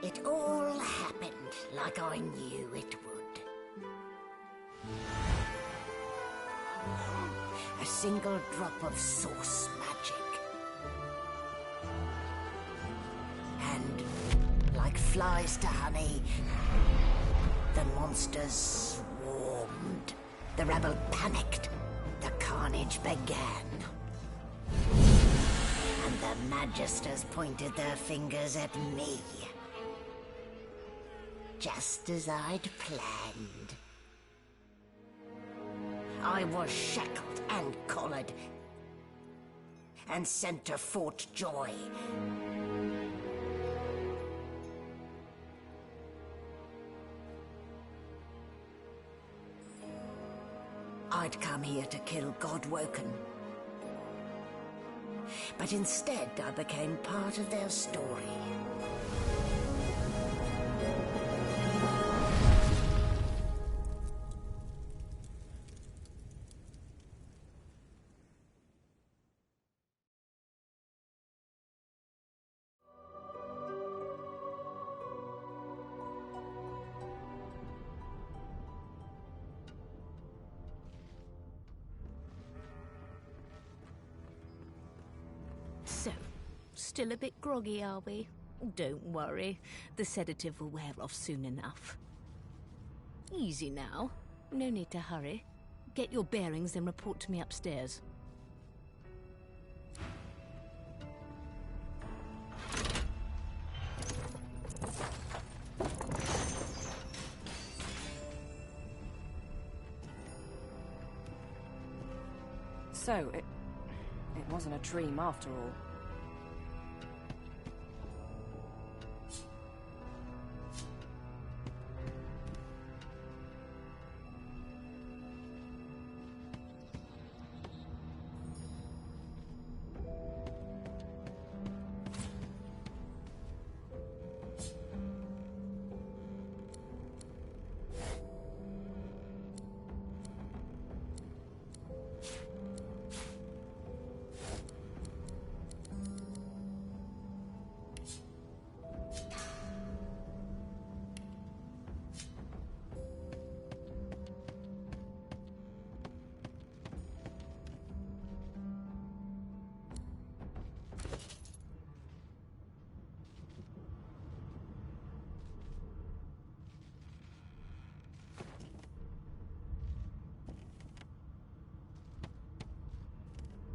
It all happened like I knew it would. A single drop of source magic. And, like flies to honey, the monsters swarmed. The rebel panicked. The carnage began. And the Magisters pointed their fingers at me. Just as I'd planned. I was shackled and collared, and sent to Fort Joy. I'd come here to kill Godwoken. But instead I became part of their story. So, still a bit groggy, are we? Don't worry, the sedative will wear off soon enough. Easy now, no need to hurry. Get your bearings and report to me upstairs. So, it wasn't a dream after all.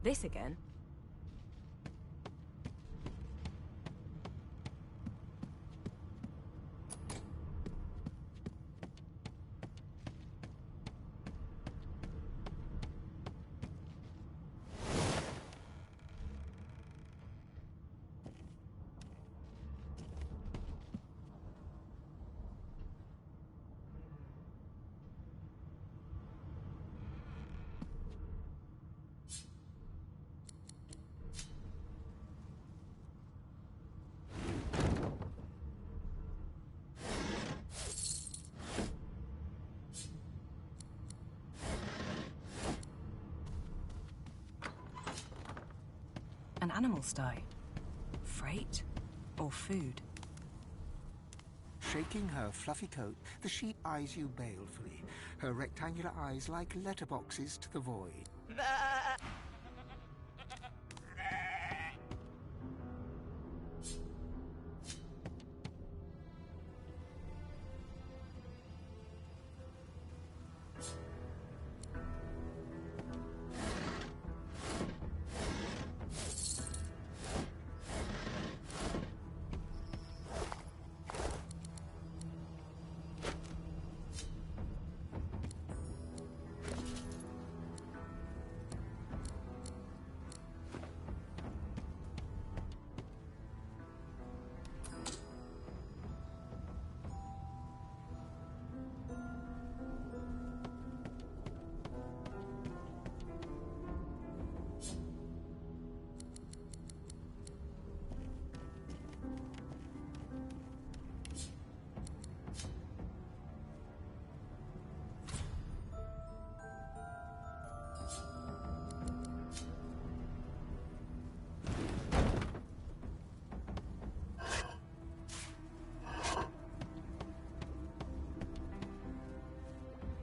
This again? An animal sty. Freight or food? Shaking her fluffy coat, the sheep eyes you balefully, her rectangular eyes like letterboxes to the void.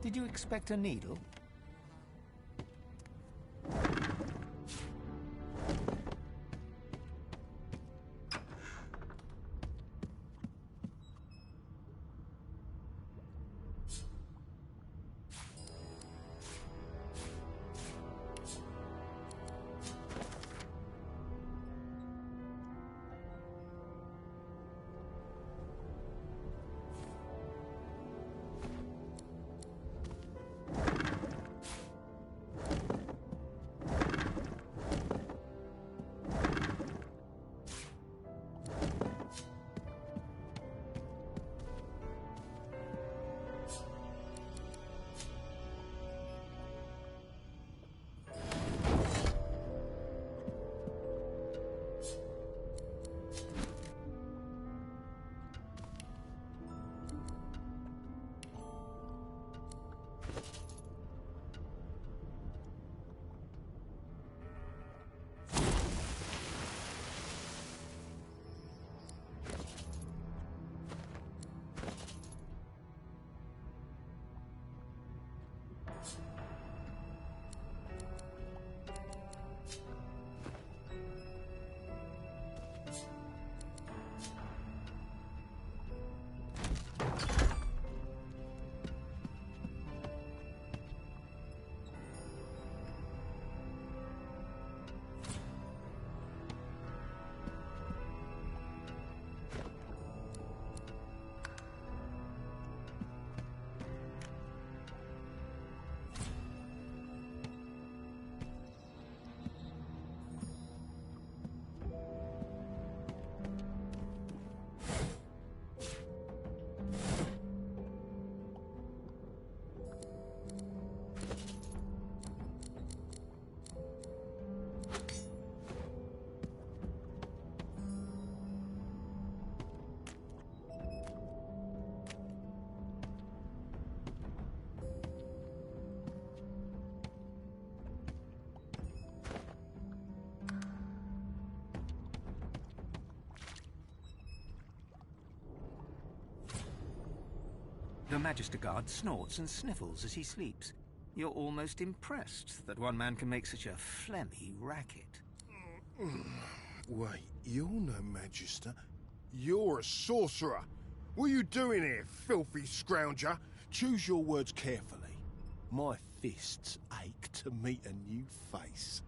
Did you expect a needle? The Magister Guard snorts and sniffles as he sleeps. You're almost impressed that one man can make such a phlegmy racket. Wait, you're no Magister. You're a sorcerer. What are you doing here, filthy scrounger? Choose your words carefully. My fists ache to meet a new face.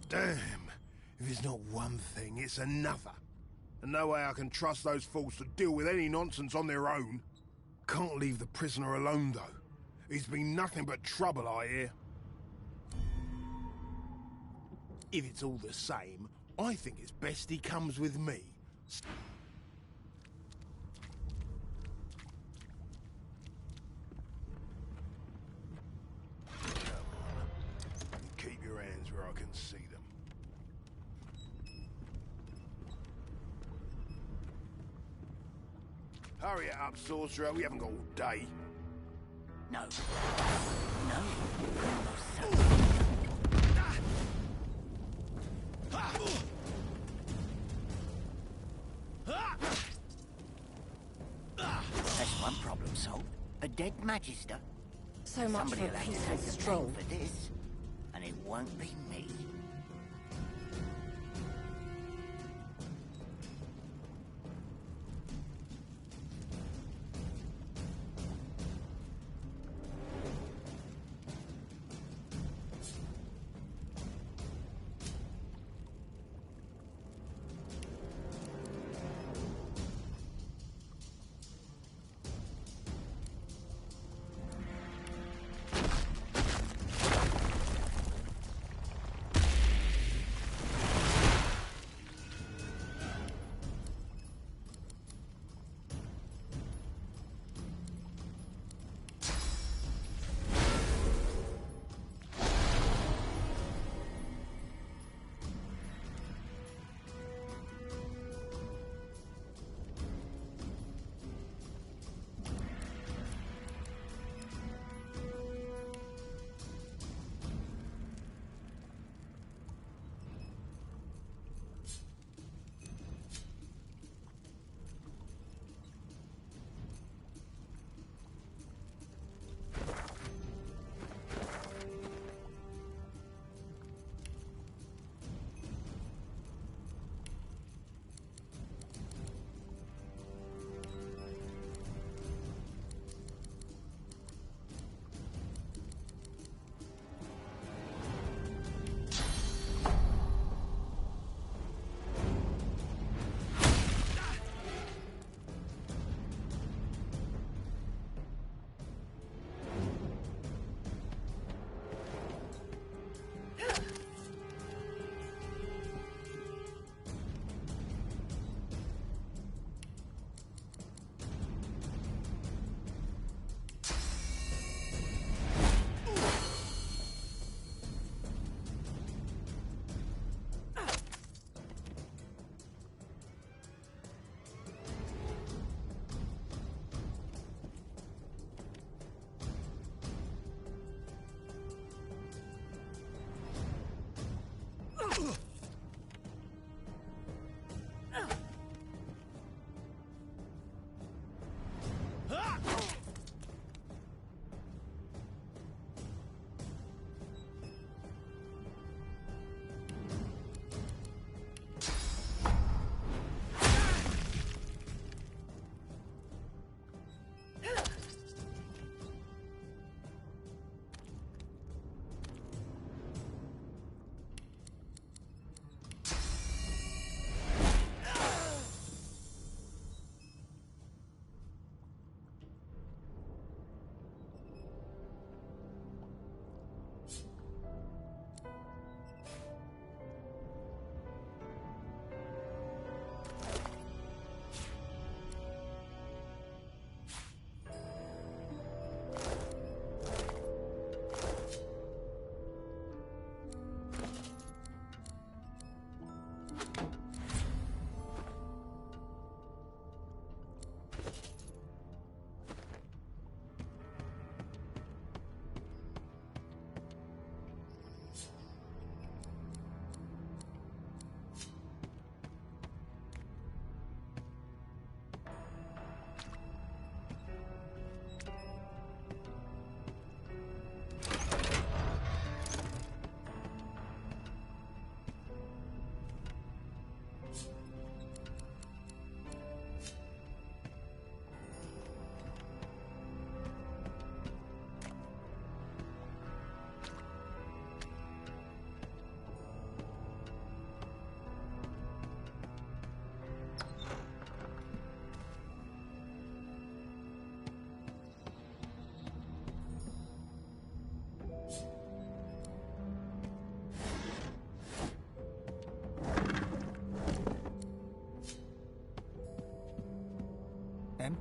Damn. If it's not one thing, it's another. And no way I can trust those fools to deal with any nonsense on their own. Can't leave the prisoner alone, though. He's been nothing but trouble, I hear. If it's all the same, I think it's best he comes with me. Come on. Keep your hands where I can see them. Hurry it up, sorcerer. We haven't got all day. No. No. That's one problem solved. A dead Magister. So much Somebody for a will have to peaceful take the stroll. blame for this, and it won't be me.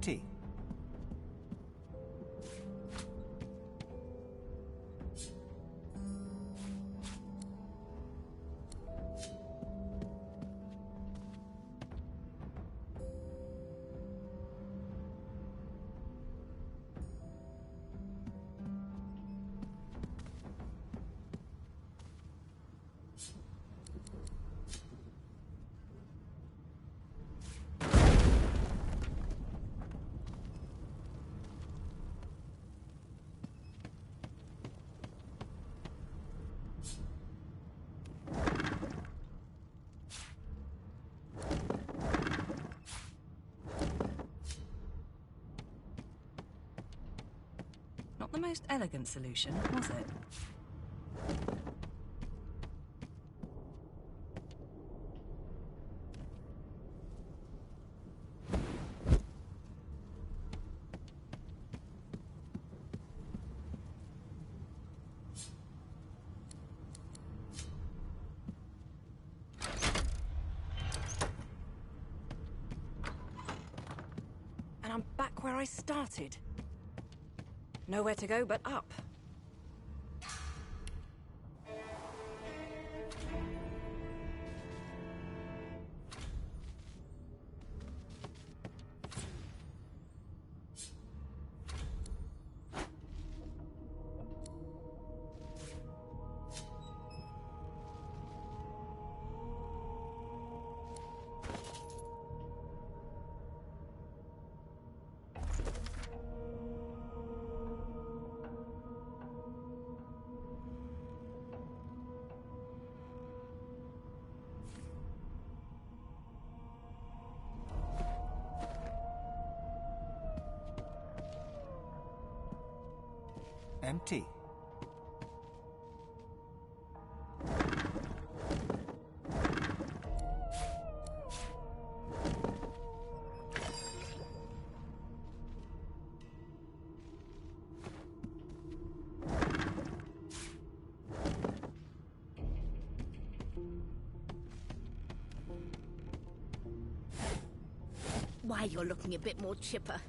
Empty. Not the most elegant solution, was it? And I'm back where I started. Nowhere to go but up. Empty. Why, you're looking a bit more chipper.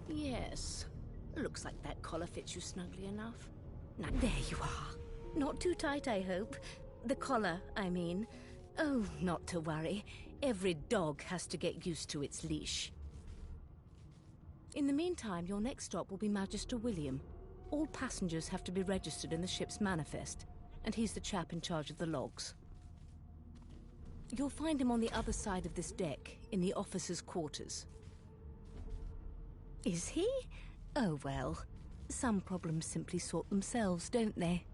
Yes. Looks like that collar fits you snugly enough. Now, there you are. Not too tight, I hope. The collar, I mean. Oh, not to worry. Every dog has to get used to its leash. In the meantime, your next stop will be Magister William. All passengers have to be registered in the ship's manifest, and he's the chap in charge of the logs. You'll find him on the other side of this deck, in the officers' quarters. Is he? Oh well. Some problems simply sort themselves, don't they?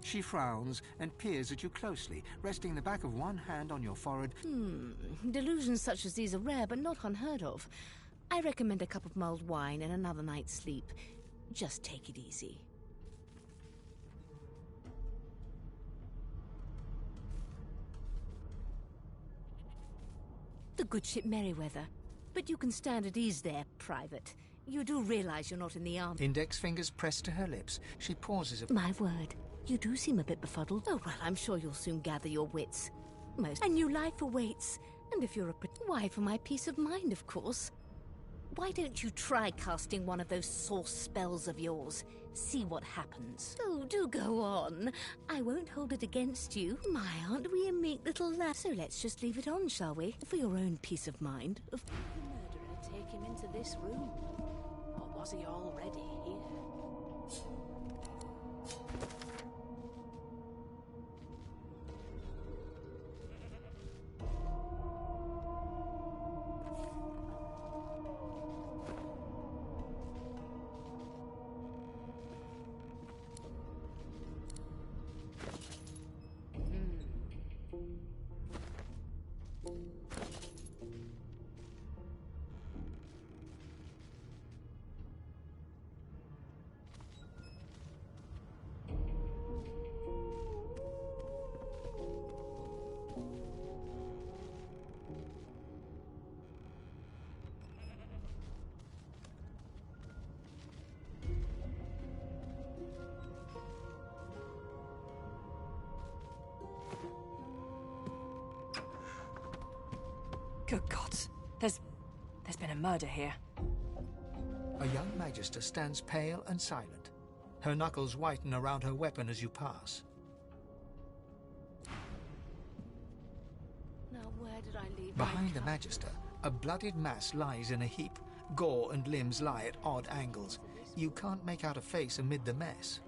She frowns and peers at you closely, resting the back of one hand on your forehead. Delusions such as these are rare, but not unheard of. I recommend a cup of mulled wine and another night's sleep. Just take it easy. The good ship Merryweather. But you can stand at ease there, Private. You do realize you're not in the army. Index fingers pressed to her lips. She pauses. My word, you do seem a bit befuddled. Oh, well, I'm sure you'll soon gather your wits. A new life awaits. And if you're why, for my peace of mind, of course. Why don't you try casting one of those source spells of yours? See what happens. Oh, do go on. I won't hold it against you. My, aren't we a meek little lad? So let's just leave it on, shall we? For your own peace of mind. Did the murderer take him into this room? Or was he already here? murder here. A young magister stands pale and silent. Her knuckles whiten around her weapon as you pass. Now where did I leave my Behind the cup? magister, a bloodied mass lies in a heap. Gore and limbs lie at odd angles. You can't make out a face amid the mess.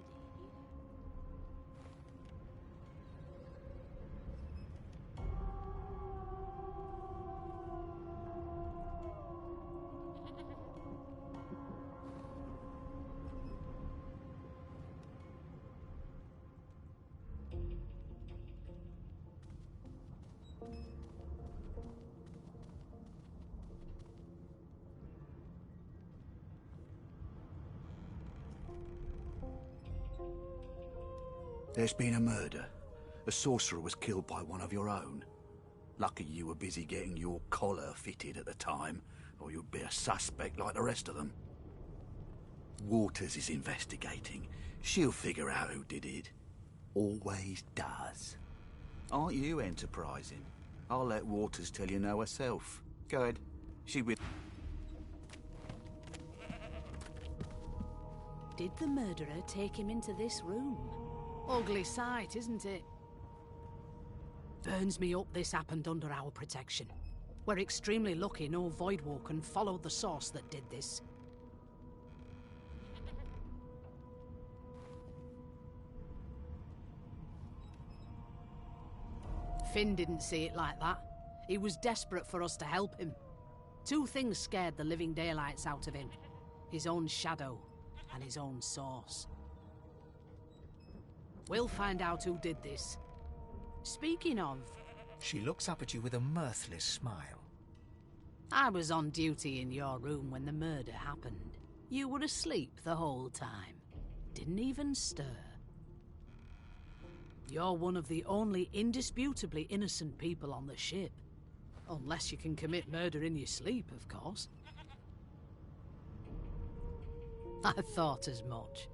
There's been a murder. A sorcerer was killed by one of your own. Lucky you were busy getting your collar fitted at the time, or you'd be a suspect like the rest of them. Waters is investigating. She'll figure out who did it. Always does. Aren't you enterprising? I'll let Waters tell you no herself. Go ahead. She with... Did the murderer take him into this room? Ugly sight, isn't it? Burns me up this happened under our protection. We're extremely lucky no Voidwoken followed the source that did this. Finn didn't see it like that. He was desperate for us to help him. Two things scared the living daylights out of him. His own shadow and his own source. We'll find out who did this. Speaking of... She looks up at you with a mirthless smile. I was on duty in your room when the murder happened. You were asleep the whole time. Didn't even stir. You're one of the only indisputably innocent people on the ship. Unless you can commit murder in your sleep, of course. I thought as much.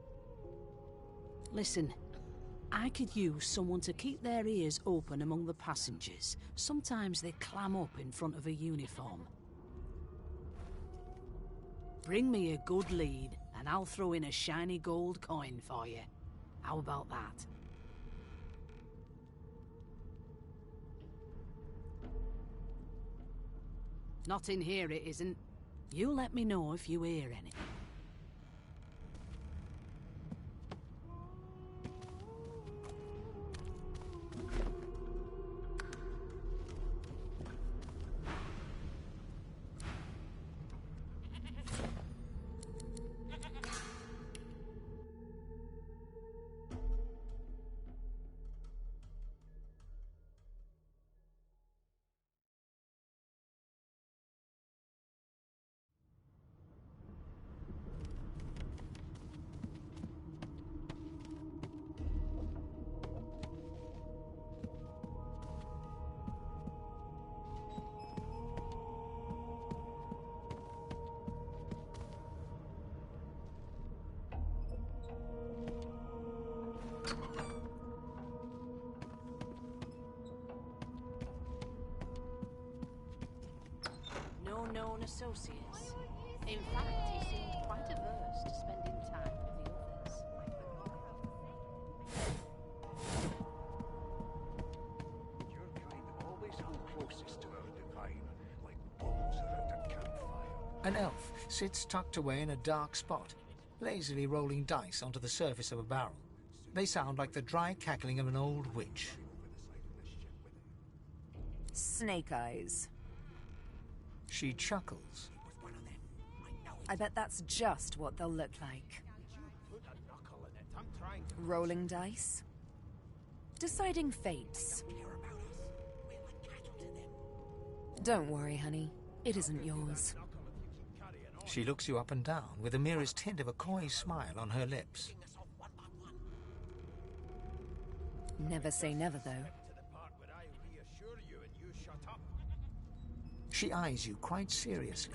Listen, I could use someone to keep their ears open among the passengers. Sometimes they clam up in front of a uniform. Bring me a good lead, and I'll throw in a shiny gold coin for you. How about that? Not in here, it isn't. You let me know if you hear anything. No known associates. In fact, he seemed quite averse to spending time with the others. Your kind always hold closest to our divine, like bulls around a campfire. An elf sits tucked away in a dark spot, lazily rolling dice onto the surface of a barrel. They sound like the dry cackling of an old witch. Snake eyes. She chuckles. I bet that's just what they'll look like. Rolling dice. Deciding fates. Don't worry, honey. It isn't yours. She looks you up and down with the merest hint of a coy smile on her lips. Never say never, though. She eyes you quite seriously.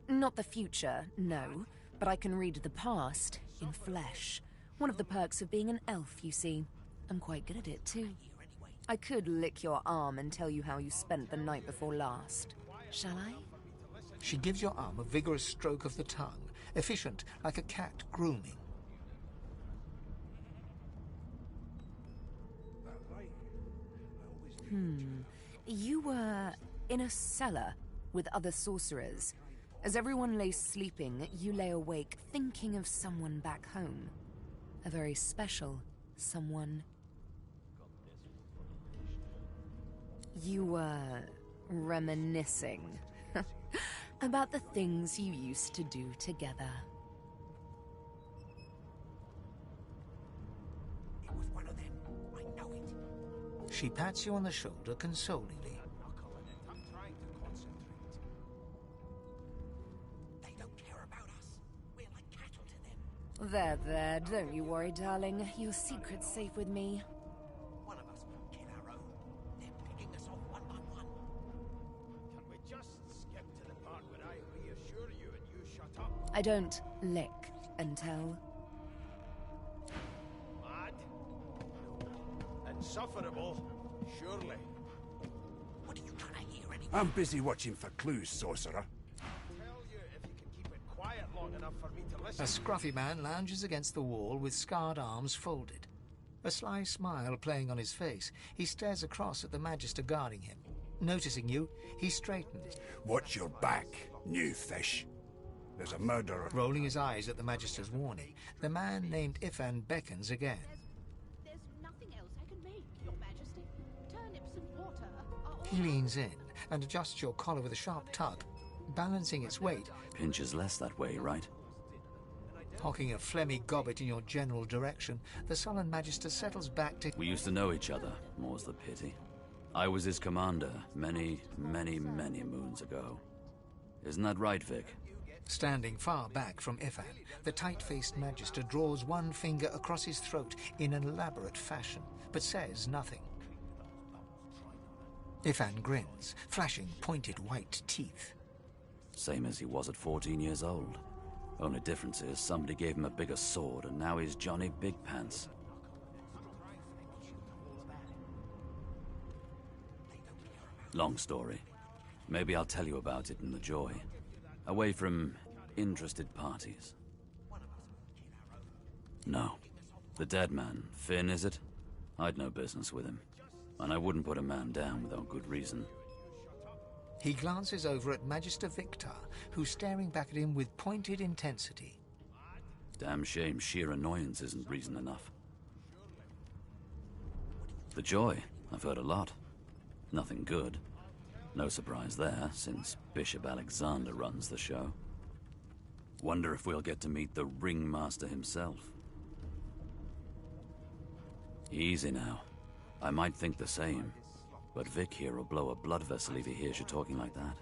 Not the future, no. But I can read the past in flesh. One of the perks of being an elf, you see. I'm quite good at it, too. I could lick your arm and tell you how you spent the night before last. Shall I? She gives your arm a vigorous stroke of the tongue, efficient like a cat grooming. You were in a cellar with other sorcerers. As everyone lay sleeping, you lay awake thinking of someone back home. A very special someone. You were reminiscing about the things you used to do together. It was one of them. I know it. She pats you on the shoulder consolingly. I'm trying to concentrate. They don't care about us. We're like cattle to them. There, don't you worry, darling. Your secret's safe with me. One of us will kill our own. They're picking us off one by one. Can we just skip to the part where I reassure you and you shut up? I don't lick and tell. Mad? Insufferable? Surely. What are you trying to hear anyway? I'm busy watching for clues, sorcerer. Tell you if you can keep it quiet long enough for me to listen. A scruffy man lounges against the wall with scarred arms folded. A sly smile playing on his face, he stares across at the Magister guarding him. Noticing you, he straightens, Watch your back, new fish. There's a murderer. rolling his eyes at the Magister's warning. The man named Ifan beckons again. There's nothing else I can make, Your Majesty. Turnips and water are all... He leans in and adjusts your collar with a sharp tug, balancing its weight, Pinches less that way, right? hocking a phlegmy gobbet in your general direction. The sullen Magister settles back to... We used to know each other, more's the pity. I was his commander many moons ago. Isn't that right, Vic? Standing far back from Ifan, the tight-faced Magister draws one finger across his throat in an elaborate fashion, but says nothing. Ifan grins, flashing pointed white teeth. Same as he was at 14 years old. Only difference is somebody gave him a bigger sword and now he's Johnny Big Pants. Long story. Maybe I'll tell you about it in the Joy. Away from interested parties. No. The dead man, Finn, is it? I'd no business with him. And I wouldn't put a man down without good reason. He glances over at Magister Victor, who's staring back at him with pointed intensity. Damn shame sheer annoyance isn't reason enough. The Joy, I've heard a lot. Nothing good. No surprise there, since Bishop Alexander runs the show. Wonder if we'll get to meet the Ringmaster himself. Easy now. I might think the same, but Vic here will blow a blood vessel if he hears you talking like that.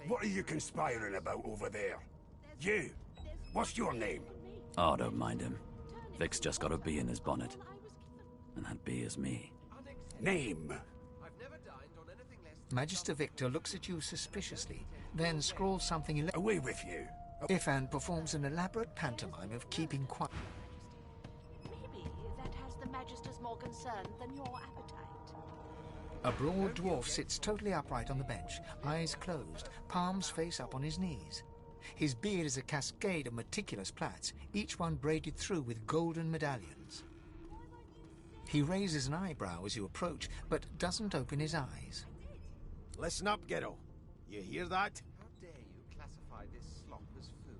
What are you conspiring about over there? You! What's your name? Oh, don't mind him. Vic's just got a bee in his bonnet. And that bee is me. Name? Magister Victor looks at you suspiciously, then scrawls something Away with you. Ifan performs an elaborate pantomime of keeping quiet. Maybe that has the Magister's more concern than your appetite. A broad dwarf sits totally upright on the bench, eyes closed, palms face up on his knees. His beard is a cascade of meticulous plaits, each one braided through with golden medallions. He raises an eyebrow as you approach, but doesn't open his eyes. Listen up, Ghetto. You hear that? How dare you classify this slop as food?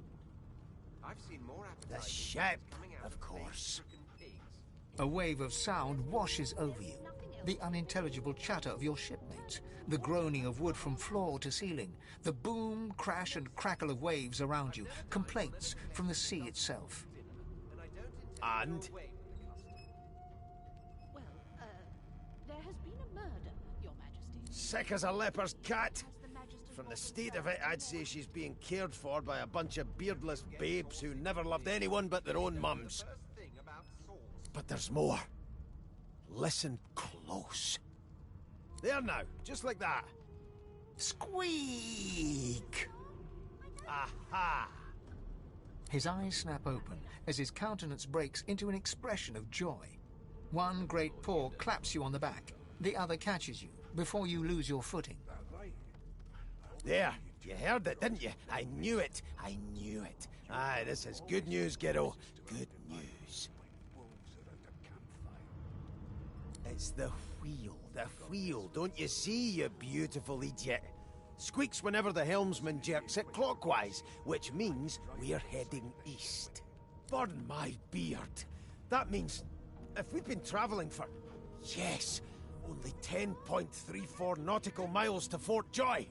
I've seen more The appetizing ship, coming out of course. frickin' pigs. A wave of sound washes over you. The unintelligible chatter of your shipmates, the groaning of wood from floor to ceiling, the boom, crash and crackle of waves around you, complaints from the sea itself. And? Well, there has been a murder, Your Majesty. Sick as a leper's cat. Has the Magister From the more state of concern it, I'd say she's being cared for by a bunch of beardless babes who never loved anyone but their own mums. But there's more. Listen close. There now, just like that. Squeak! Aha! His eyes snap open as his countenance breaks into an expression of joy. One great paw claps you on the back. The other catches you before you lose your footing. There, You heard it, didn't you? I knew it. I knew it. Aye, this is good news, Ghetto. Good news. It's the wheel. The wheel. Don't you see, you beautiful idiot? Squeaks whenever the helmsman jerks it clockwise, which means we're heading east. Burn my beard. That means if we've been travelling for, yes, only 10.34 nautical miles to Fort Joy.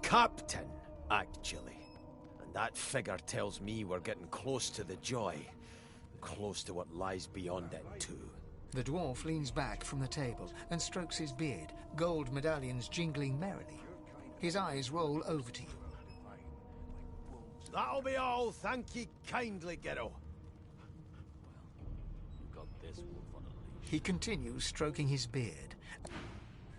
Captain, actually. And that figure tells me we're getting close to the Joy. Close to what lies beyond it, too. The dwarf leans back from the table and strokes his beard, gold medallions jingling merrily. His eyes roll over to you. That'll be all, thank ye kindly, Ghetto. You've got this wolf on a leash. He continues stroking his beard.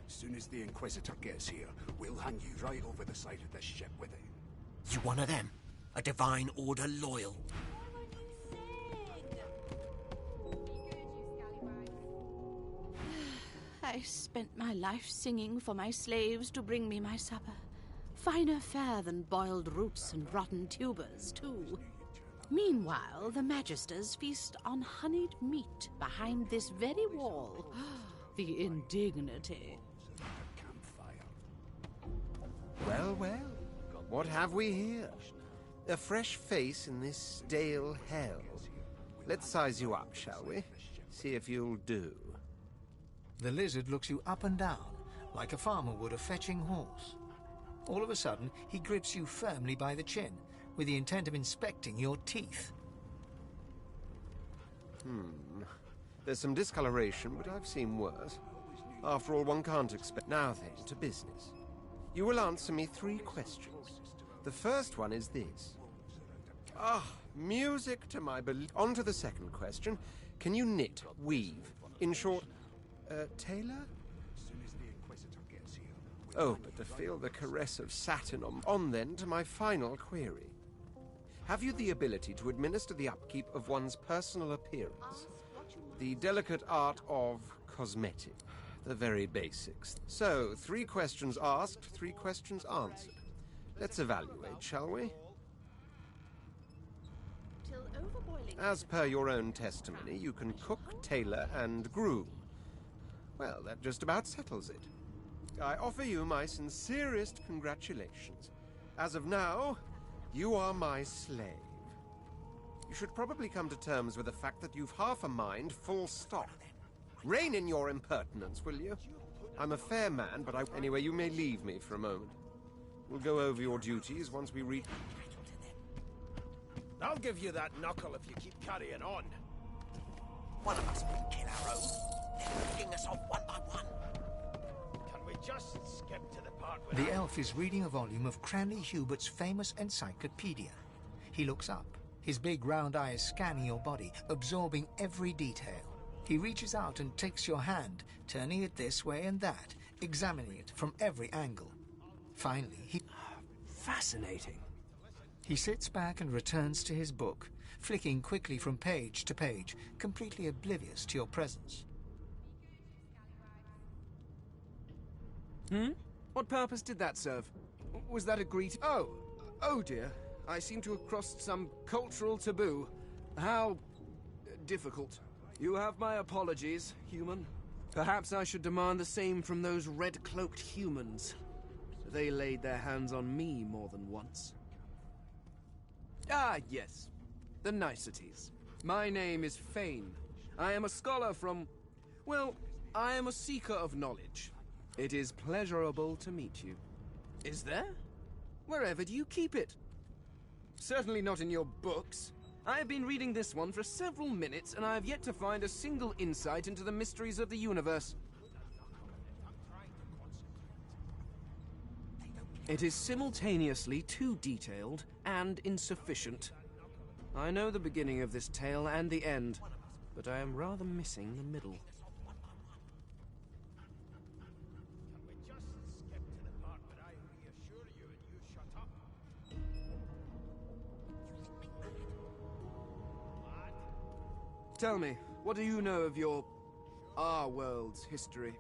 As soon as the Inquisitor gets here, we'll hang you right over the side of this ship with him. You one of them? A Divine Order loyal? I spent my life singing for my slaves to bring me my supper. Finer fare than boiled roots and rotten tubers, too. Meanwhile, the Magisters feast on honeyed meat behind this very wall. The indignity. Well, well. What have we here? A fresh face in this stale hell. Let's size you up, shall we? See if you'll do. The lizard looks you up and down, like a farmer would a fetching horse. All of a sudden, he grips you firmly by the chin, with the intent of inspecting your teeth. There's some discoloration, but I've seen worse. After all, one can't expect... Now then, to business. You will answer me 3 questions. The first one is this. Music to my belief. On to the second question. Can you knit, weave? In short, tailor? Oh, but to feel the caress of satin on then to my final query. Have you the ability to administer the upkeep of one's personal appearance? The delicate art of cosmetic. The very basics. So, 3 questions asked, 3 questions answered. Let's evaluate, shall we? As per your own testimony, you can cook, tailor, and groom. Well, that just about settles it. I offer you my sincerest congratulations. As of now, you are my slave. You should probably come to terms with the fact that you've half a mind, full stop. Rein in your impertinence, will you? I'm a fair man, but Anyway, you may leave me for a moment. We'll go over your duties once we reach... I'll give you that knuckle if you keep carrying on. One of us will kill our own. They're picking us off one by one. Can we just skip to the part where... The elf is reading a volume of Cranley Hubert's famous encyclopedia. He looks up, his big round eyes scanning your body, absorbing every detail. He reaches out and takes your hand, turning it this way and that, examining it from every angle. Finally, he... Fascinating. He sits back and returns to his book, flicking quickly from page to page, completely oblivious to your presence. What purpose did that serve? Was that a greeting? Oh dear. I seem to have crossed some cultural taboo. How difficult. You have my apologies, human. Perhaps I should demand the same from those red-cloaked humans. They laid their hands on me more than once. Ah, yes. The niceties. My name is Fane. I am a scholar from... Well, I am a seeker of knowledge. It is pleasurable to meet you. Is there? Wherever do you keep it? Certainly not in your books. I have been reading this one for several minutes, and I have yet to find a single insight into the mysteries of the universe. It is simultaneously too detailed and insufficient. I know the beginning of this tale and the end, but I am rather missing the middle. Tell me, What do you know of our world's history?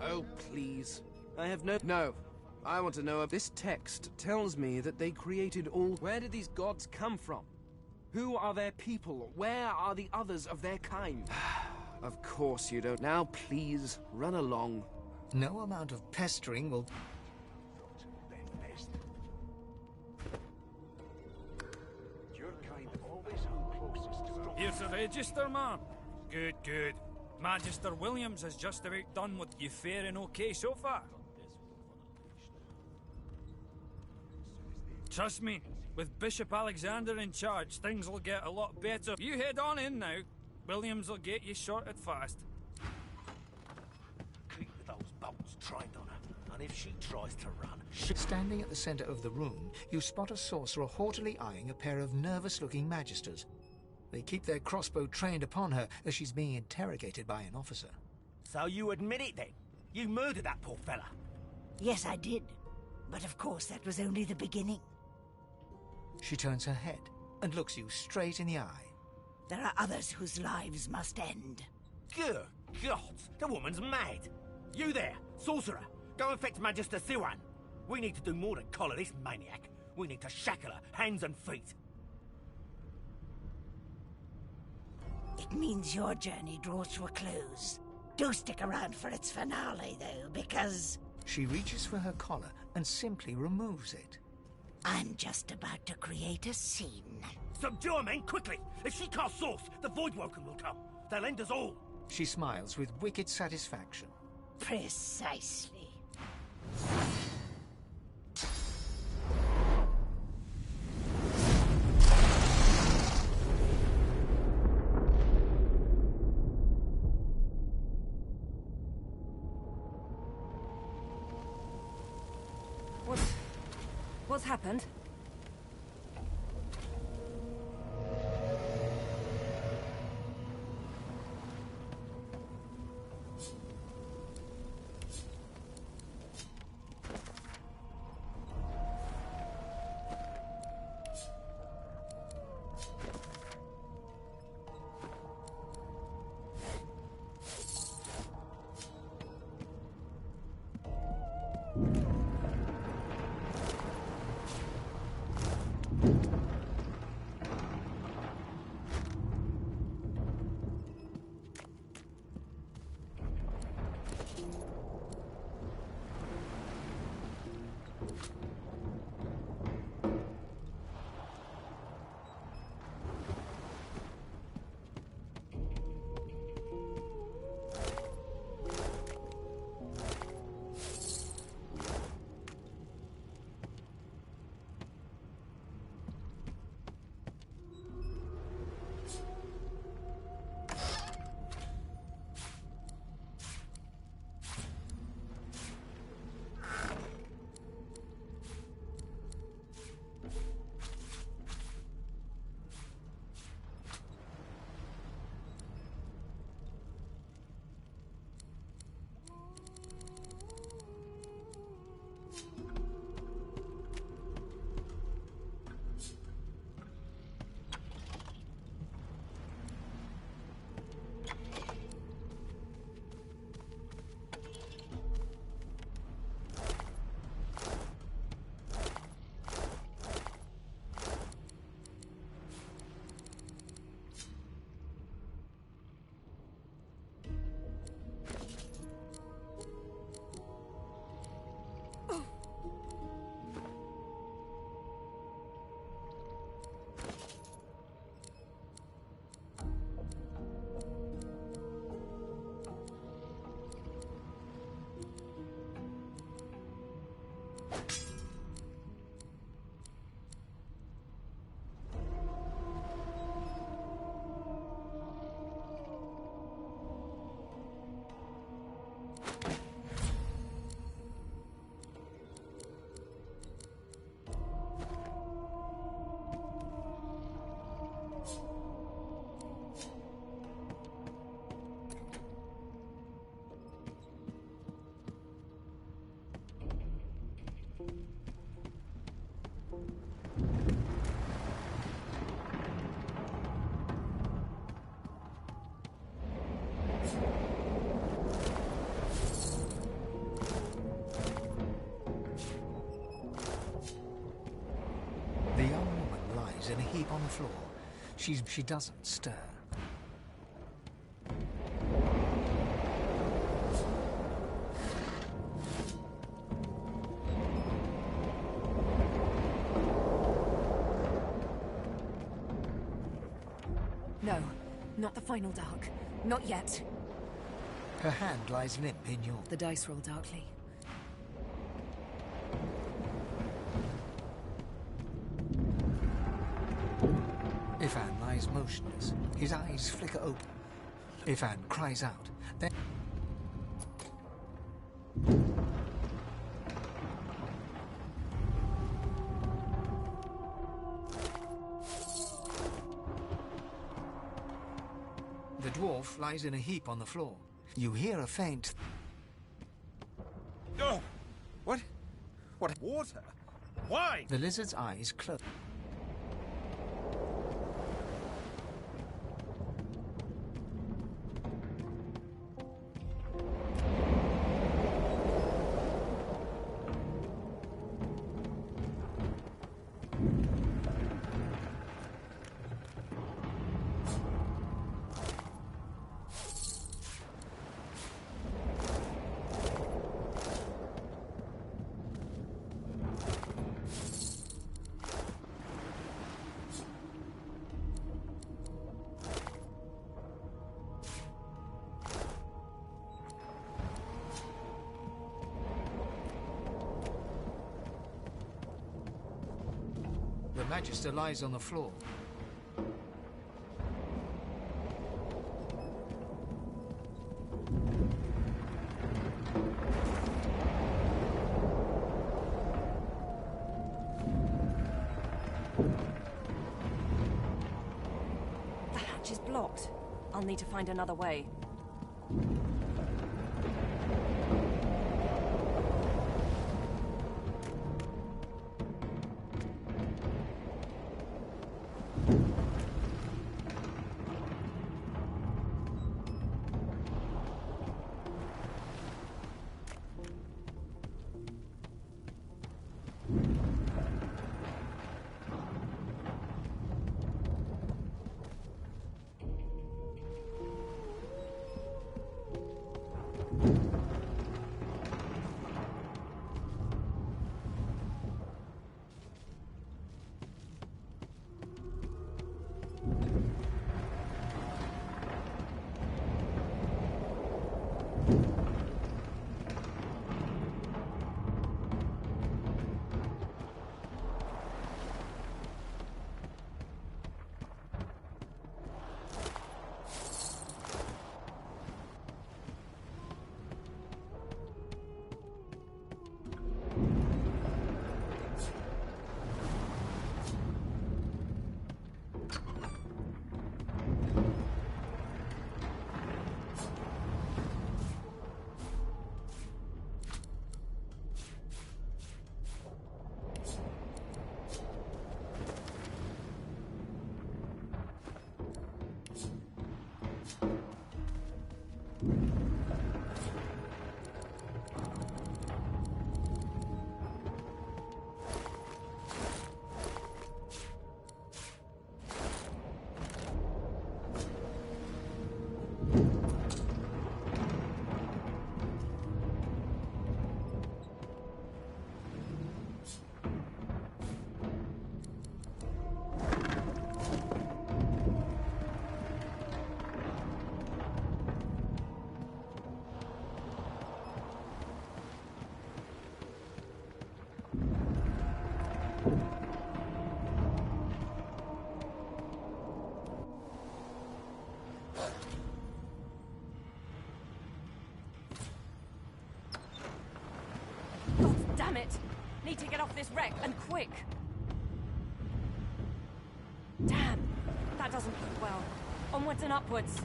Oh, please. I have no. I want to know if this text tells me that they created all... Where did these gods come from? Who are their people? Where are the others of their kind? Of course you don't. Now, please, run along. No amount of pestering will... Here's the register, ma'am. Good, good. Magister Williams has just about done with you faring okay so far. Trust me, with Bishop Alexander in charge, things will get a lot better. You head on in now. Williams will get you sorted fast. Keep those bolts trained on her, and if she tries to run... Standing at the center of the room, you spot a sorcerer haughtily eyeing a pair of nervous-looking magisters. They keep their crossbow trained upon her as she's being interrogated by an officer. So you admit it, then? You murdered that poor fella? Yes, I did. But of course, that was only the beginning. She turns her head and looks you straight in the eye. There are others whose lives must end. Good God! The woman's mad! You there, sorcerer! Go and fetch Magister Siwan! We need to do more than collar this maniac. We need to shackle her, hands and feet. It means your journey draws to a close. Do stick around for its finale, though, because... She reaches for her collar and simply removes it. I'm just about to create a scene. Subdue her, men, quickly! If she casts Source, the Voidwoken will come. They'll end us all. She smiles with wicked satisfaction. Precisely. What's happened? floor. She doesn't stir. No, not the final dark. Not yet. Her hand lies limp in your... The dice roll darkly. Ifan lies motionless. His eyes flicker open. Ifan cries out. Then... The dwarf lies in a heap on the floor. You hear a faint... Oh! What? What? Water? Why? The lizard's eyes close. The Magister lies on the floor. The hatch is blocked. I'll need to find another way. Damn it! Need to get off this wreck, and quick! Damn! That doesn't look well. Onwards and upwards.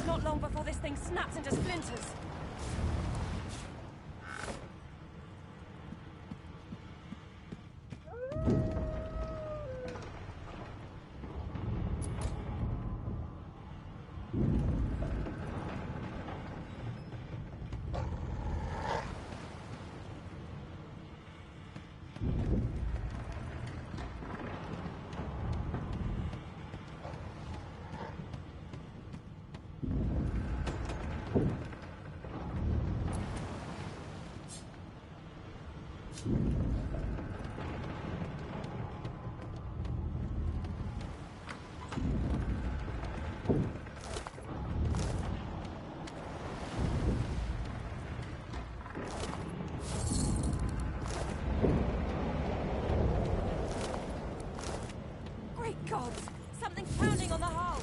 Not long before this thing snaps into splinters. standing on the hull.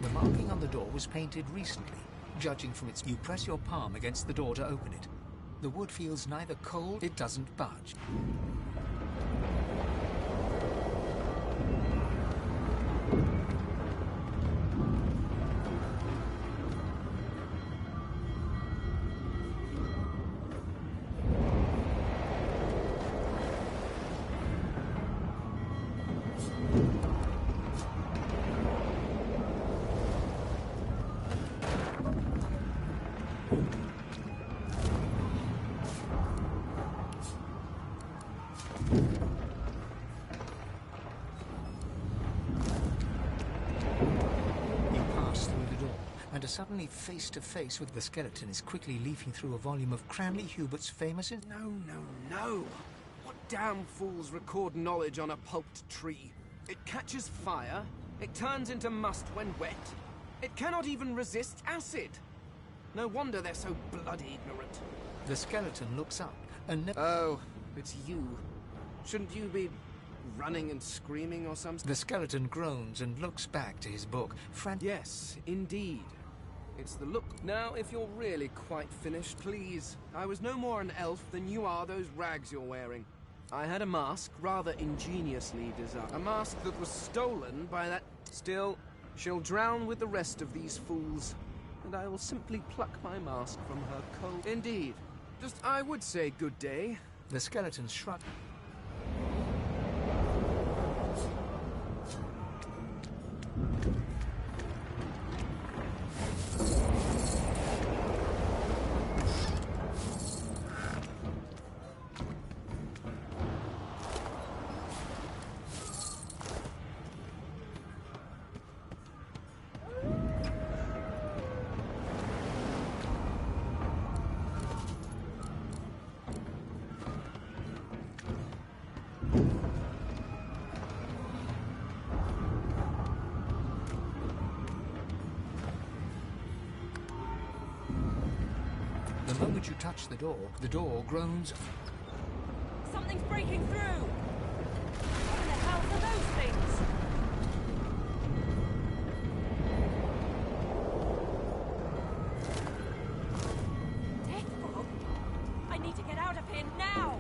The marking on the door was painted recently. Judging from its... You press your palm against the door to open it. The wood feels neither cold, it doesn't budge. And are suddenly face to face with the skeleton is quickly leafing through a volume of Cranley Hubert's famous... No. What damn fools record knowledge on a pulped tree? It catches fire, it turns into must when wet, it cannot even resist acid. No wonder they're so bloody ignorant. The skeleton looks up and... Oh, it's you. Shouldn't you be running and screaming or something? The skeleton groans and looks back to his book. Yes, indeed. It's the look. Now, if you're really quite finished, please. I was no more an elf than you are those rags you're wearing. I had a mask rather ingeniously designed. A mask that was stolen by that... Still, she'll drown with the rest of these fools. And I will simply pluck my mask from her coat. Indeed. Just, I would say good day. The skeleton shrugged. The moment you touch the door groans. Something's breaking through! What the hell are those things? Deathfall? I need to get out of here now!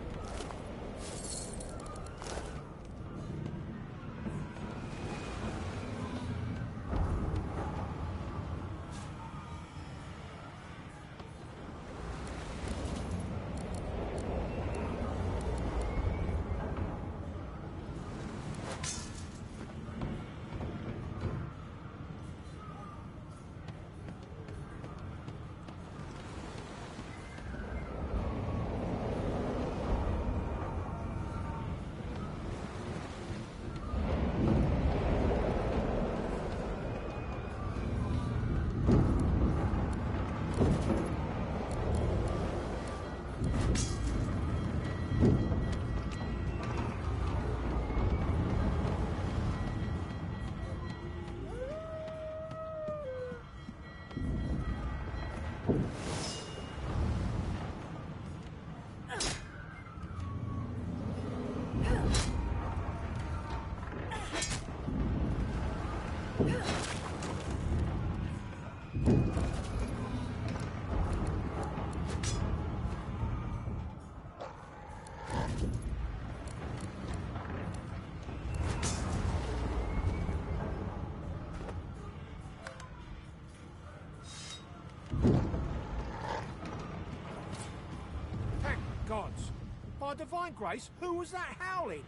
Gods! By divine grace, who was that howling?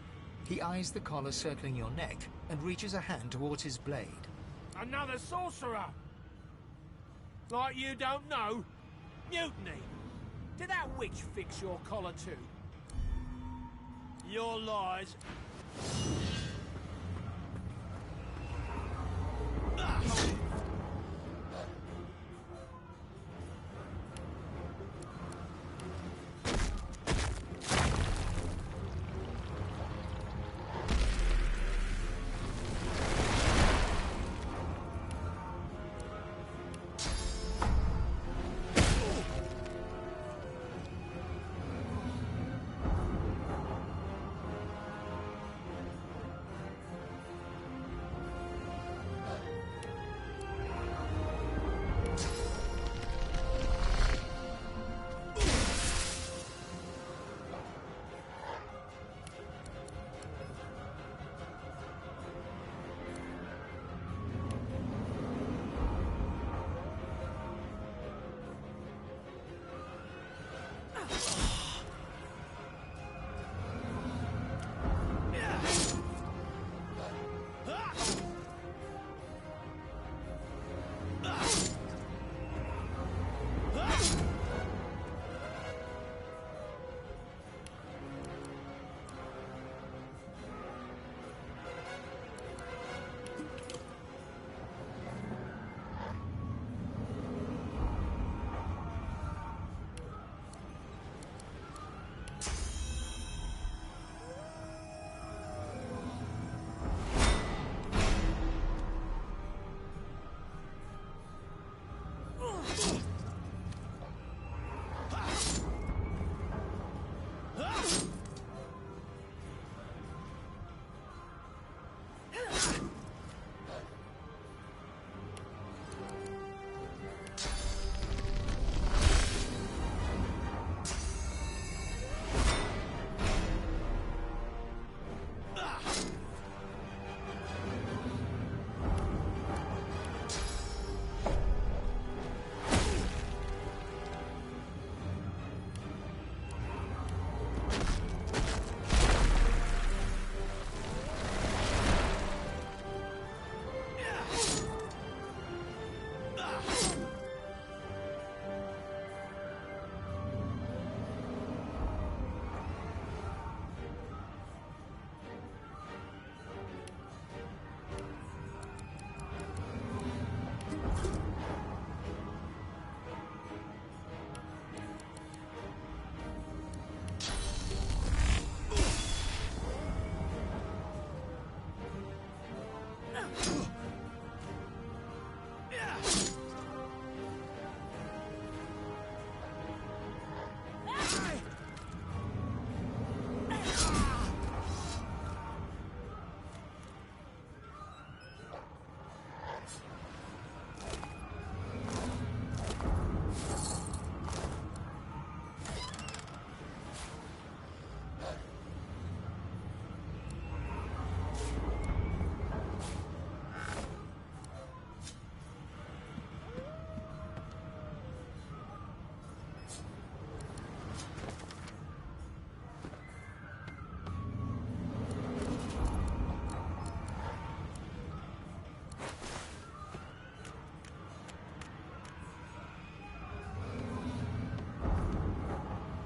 He eyes the collar circling your neck and reaches a hand towards his blade. Another sorcerer! Like you don't know? Mutiny! Did that witch fix your collar too? Your lies...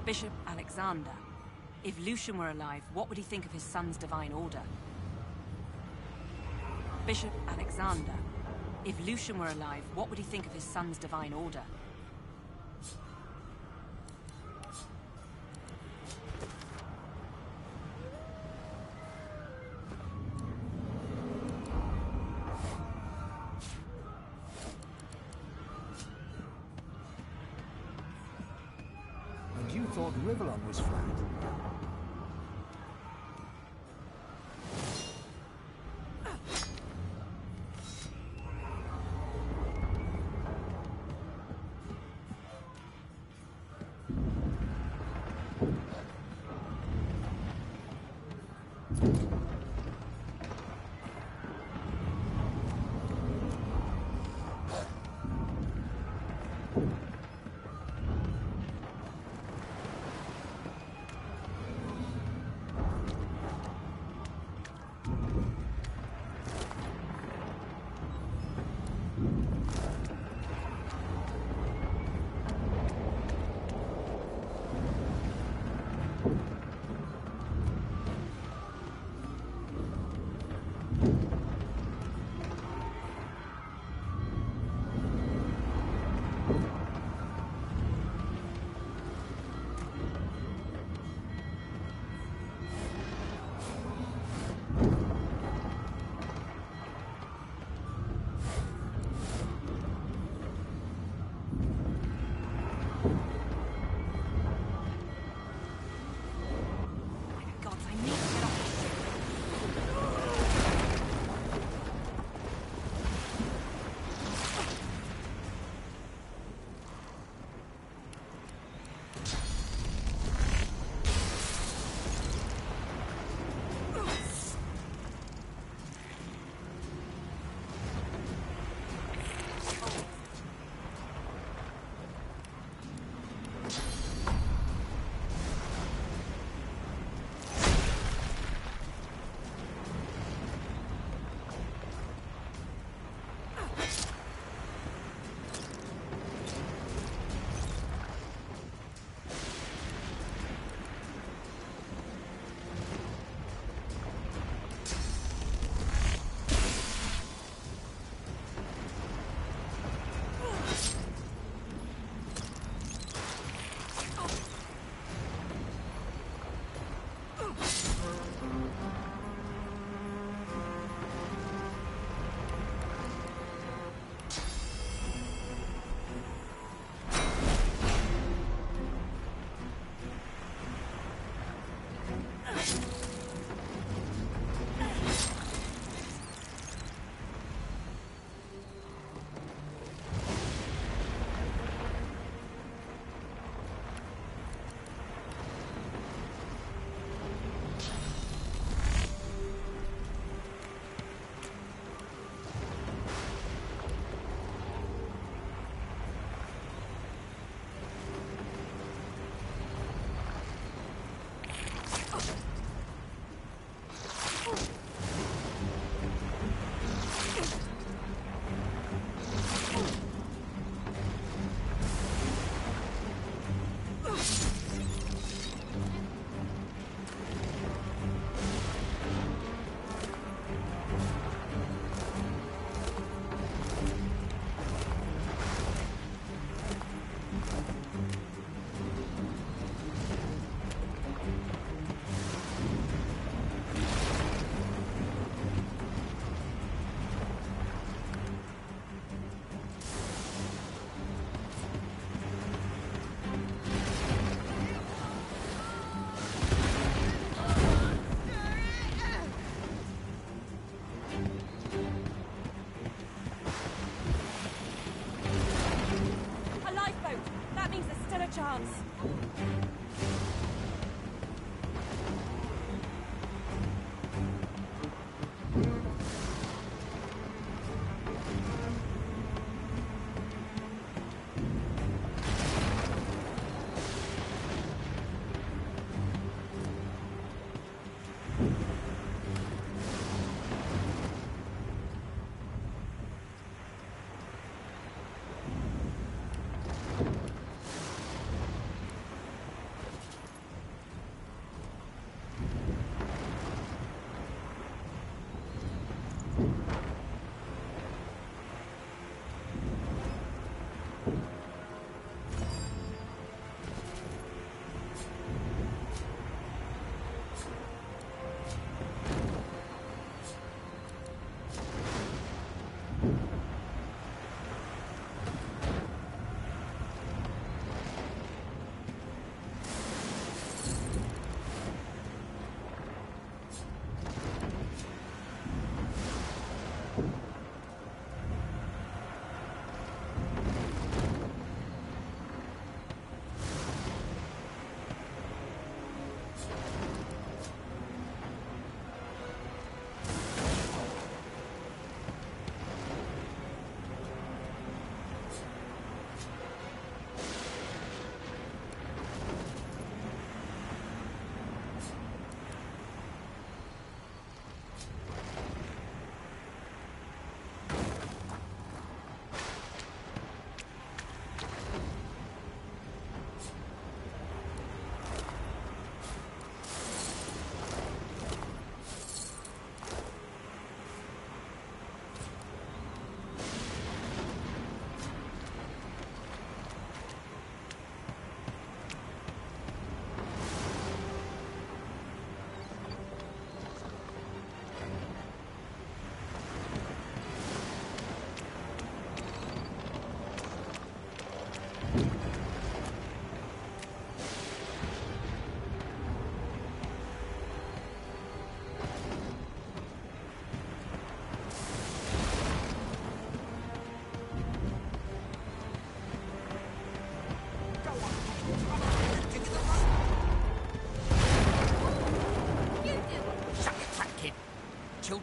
Bishop Alexander. If Lucian were alive, what would he think of his son's divine order? Bishop Alexander. If Lucian were alive, what would he think of his son's divine order? thought Rivellon was flat. chance.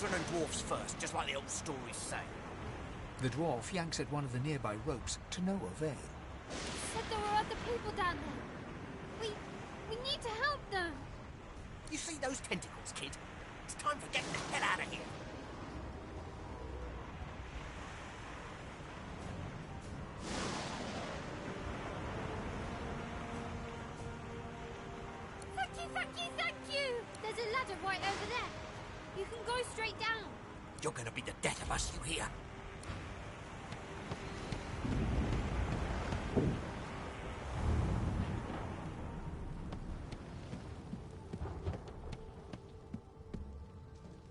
children and dwarfs first, just like the old stories say. The dwarf yanks at one of the nearby ropes to no avail. You said there were other people down there. We need to help them. You see those tentacles, kid? It's time for getting the hell out of here. Thank you! There's a ladder right over there. You can go straight down. You're gonna be the death of us, you hear?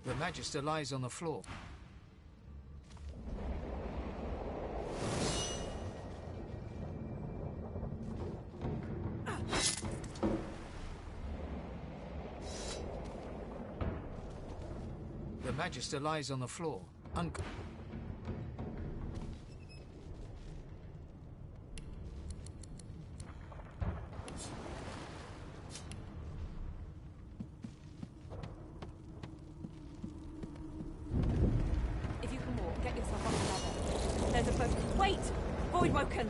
The Magister lies on the floor. The Magister lies on the floor. If you can walk, get yourself off the ladder. There's a boat. Wait! Voidwoken!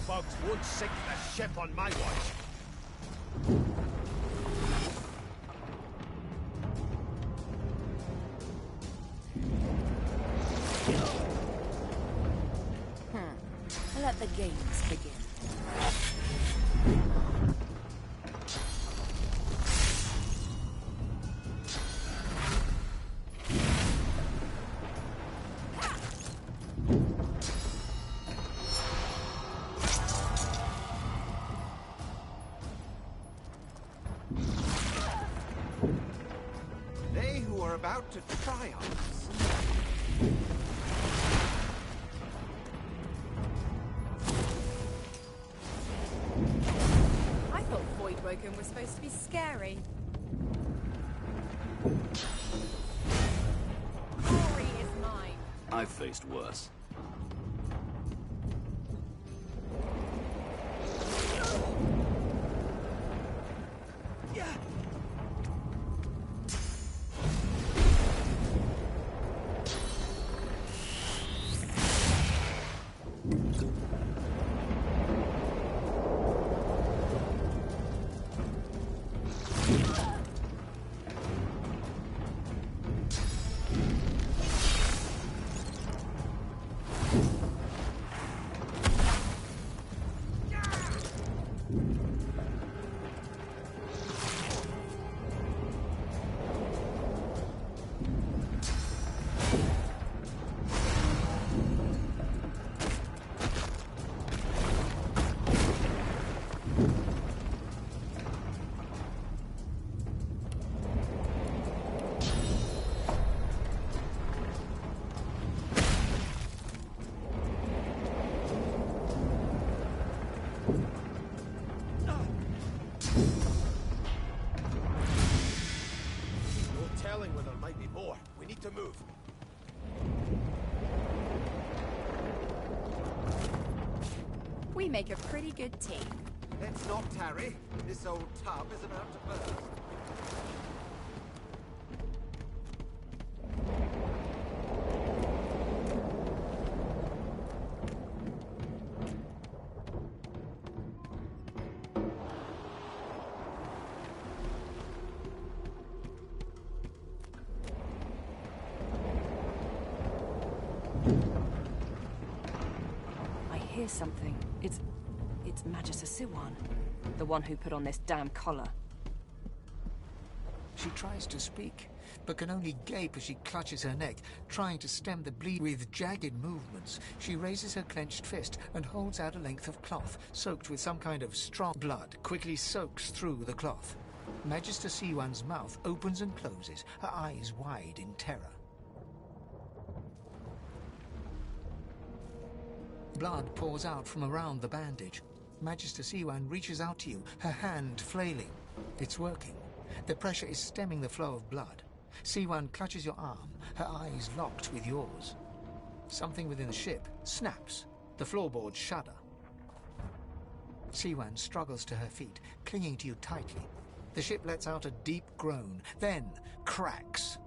Bugs won't sink the ship on my watch. Let the games begin. They who are about to triumph. I thought Voidwoken was supposed to be scary. Glory is mine. I've faced worse. To move. We make a pretty good team. Let's not tarry. This old tub is about to burst. Here's something. It's Magister Siwan, the one who put on this damn collar. She tries to speak, but can only gape as she clutches her neck, trying to stem the bleed. With jagged movements, she raises her clenched fist and holds out a length of cloth, soaked with some kind of strong blood, quickly soaks through the cloth. Magister Siwan's mouth opens and closes, her eyes wide in terror. Blood pours out from around the bandage. Magister Siwan reaches out to you, her hand flailing. It's working. The pressure is stemming the flow of blood. Siwan clutches your arm, her eyes locked with yours. Something within the ship snaps. The floorboards shudder. Siwan struggles to her feet, clinging to you tightly. The ship lets out a deep groan, then cracks.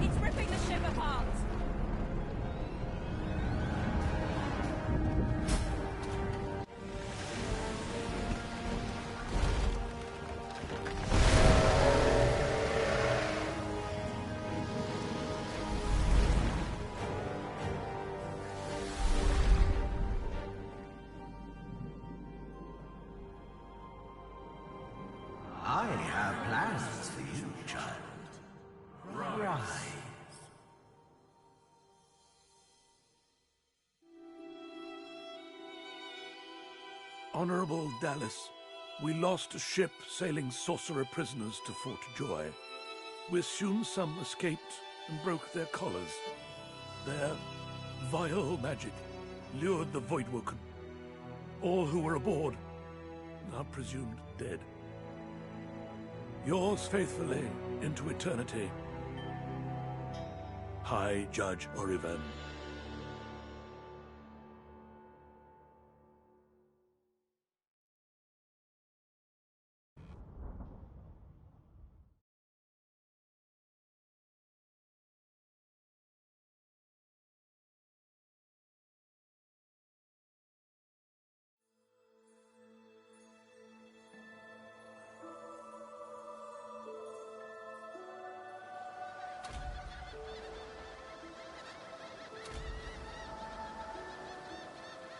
It's ripping the ship apart! I have plans for you, child. Rise. Honorable Dallas, we lost a ship sailing sorcerer prisoners to Fort Joy. We assume some escaped and broke their collars. Their vile magic lured the Voidwoken. All who were aboard are presumed dead. Yours faithfully into eternity, High Judge Oriven.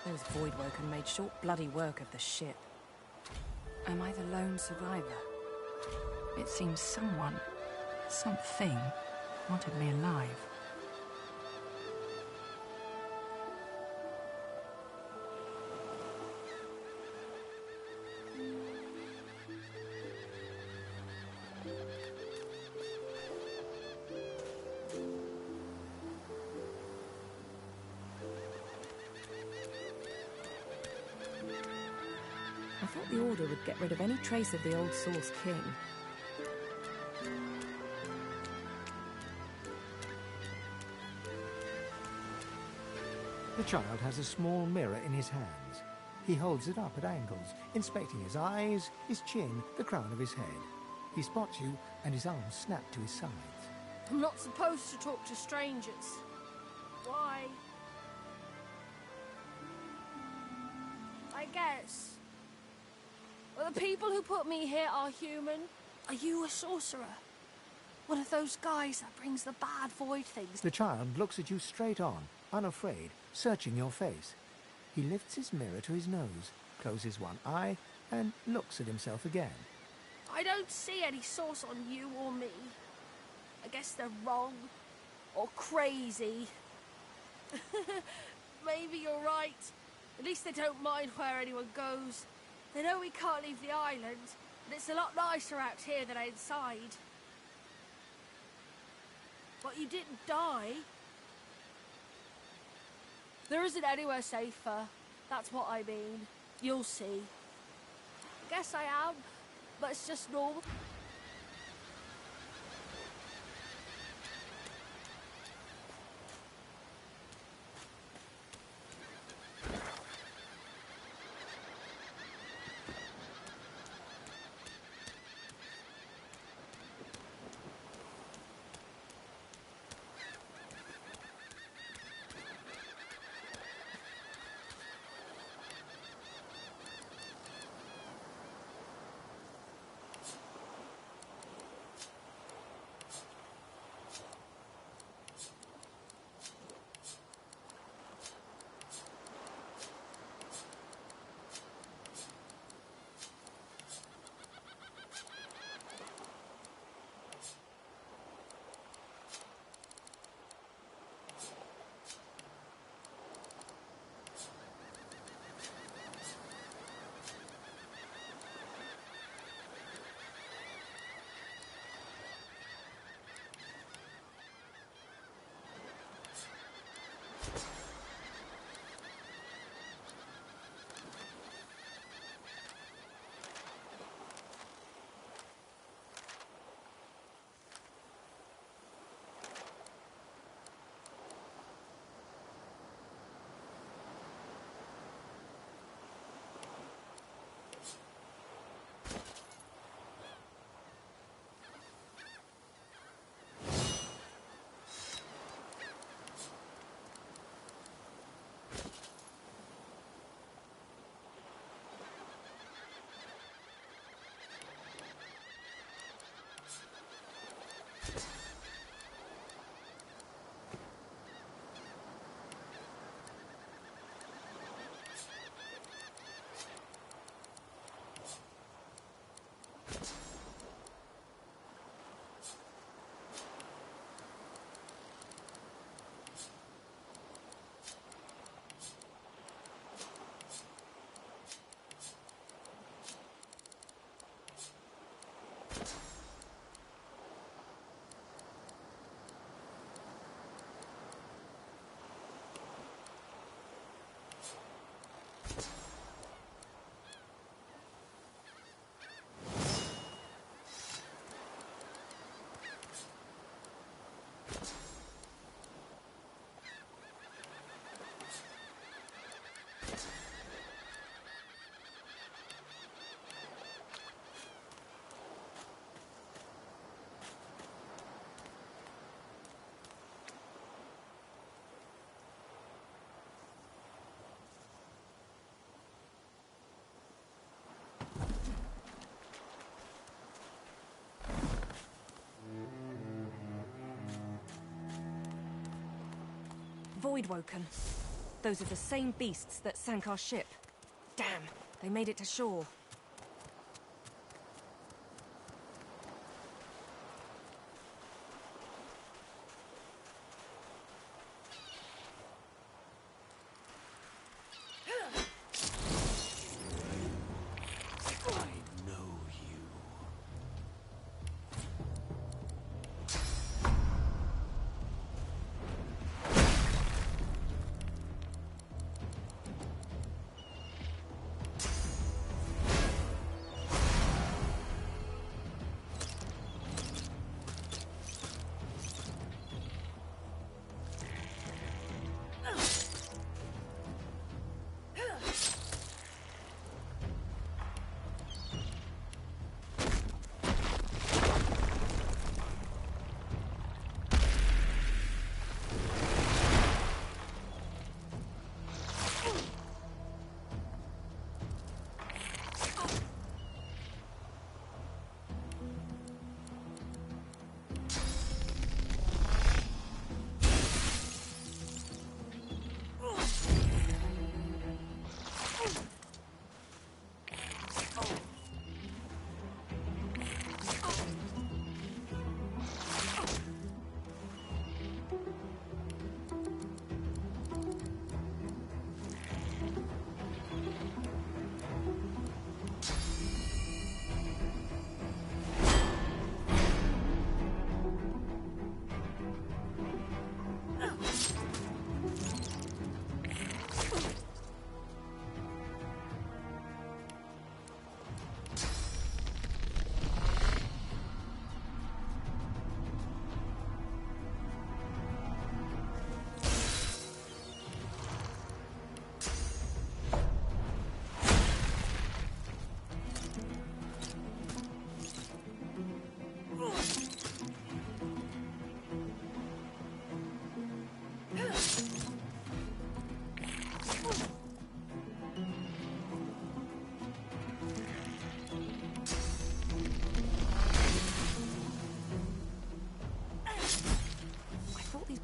Those Voidwoken made short bloody work of the ship. Am I the lone survivor? It seems someone, something, wanted me alive. I thought the Order would get rid of any trace of the old Source King. The child has a small mirror in his hands. He holds it up at angles, inspecting his eyes, his chin, the crown of his head. He spots you, and his arms snap to his sides. I'm not supposed to talk to strangers. Why? I guess. Well, the people who put me here are human. Are you a sorcerer? One of those guys that brings the bad void things? The child looks at you straight on, unafraid, searching your face. He lifts his mirror to his nose, closes one eye, and looks at himself again. I don't see any source on you or me. I guess they're wrong. Or crazy. Maybe you're right. At least they don't mind where anyone goes. They know we can't leave the island, and it's a lot nicer out here than inside. But you didn't die. There isn't anywhere safer. That's what I mean. You'll see. Guess I am, but it's just normal. Voidwoken. Those are the same beasts that sank our ship. Damn, they made it to shore.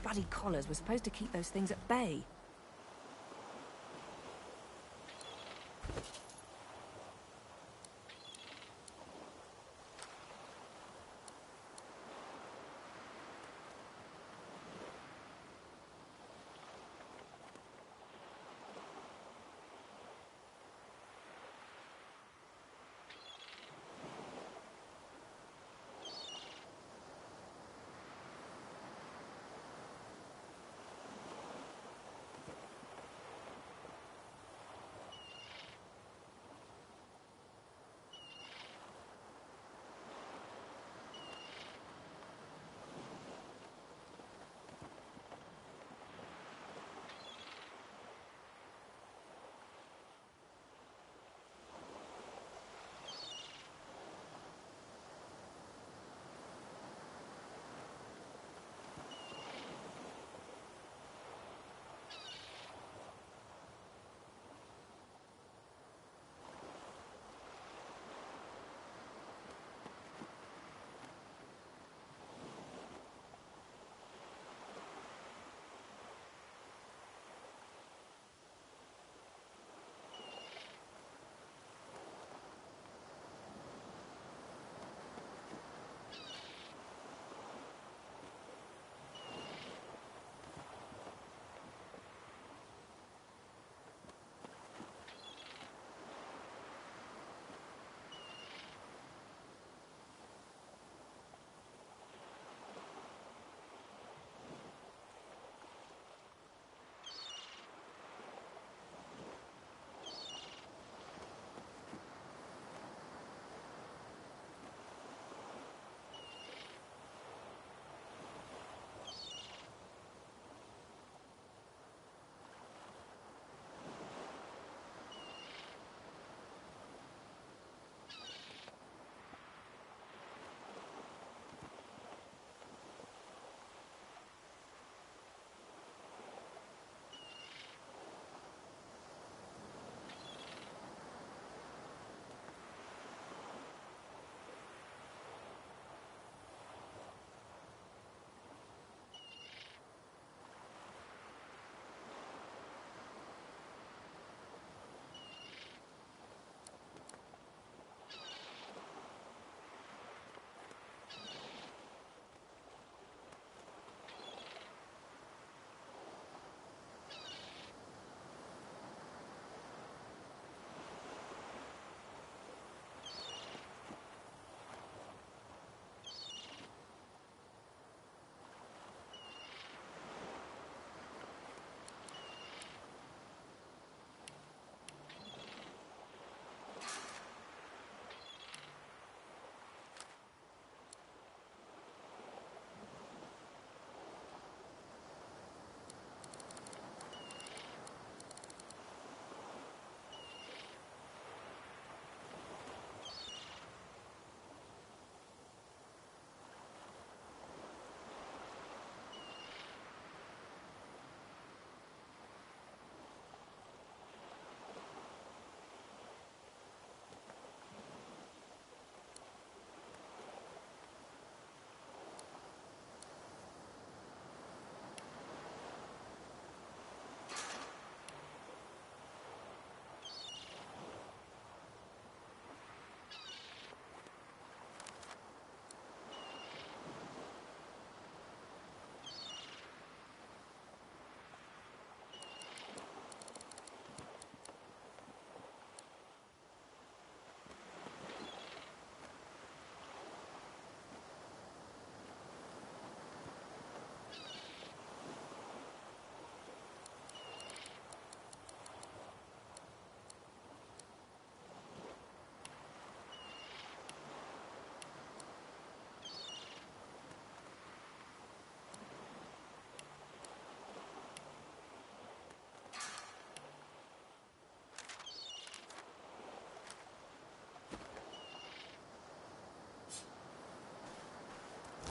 Bloody collars were supposed to keep those things at bay.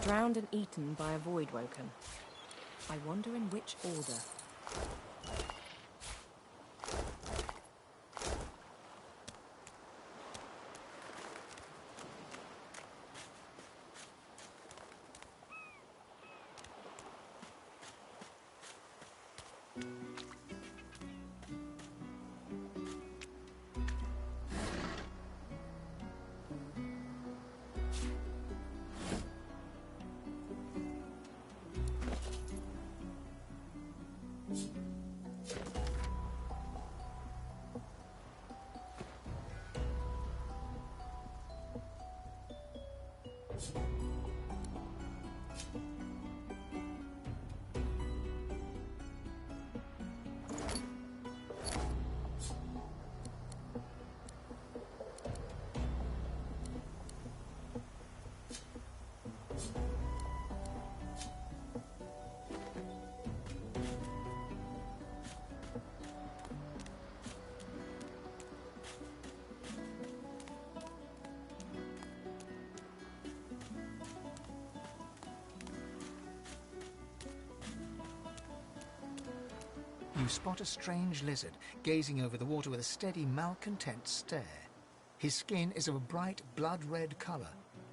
Drowned and eaten by a void woken. I wonder in which order. You spot a strange lizard gazing over the water with a steady, malcontent stare. His skin is of a bright, blood-red colour.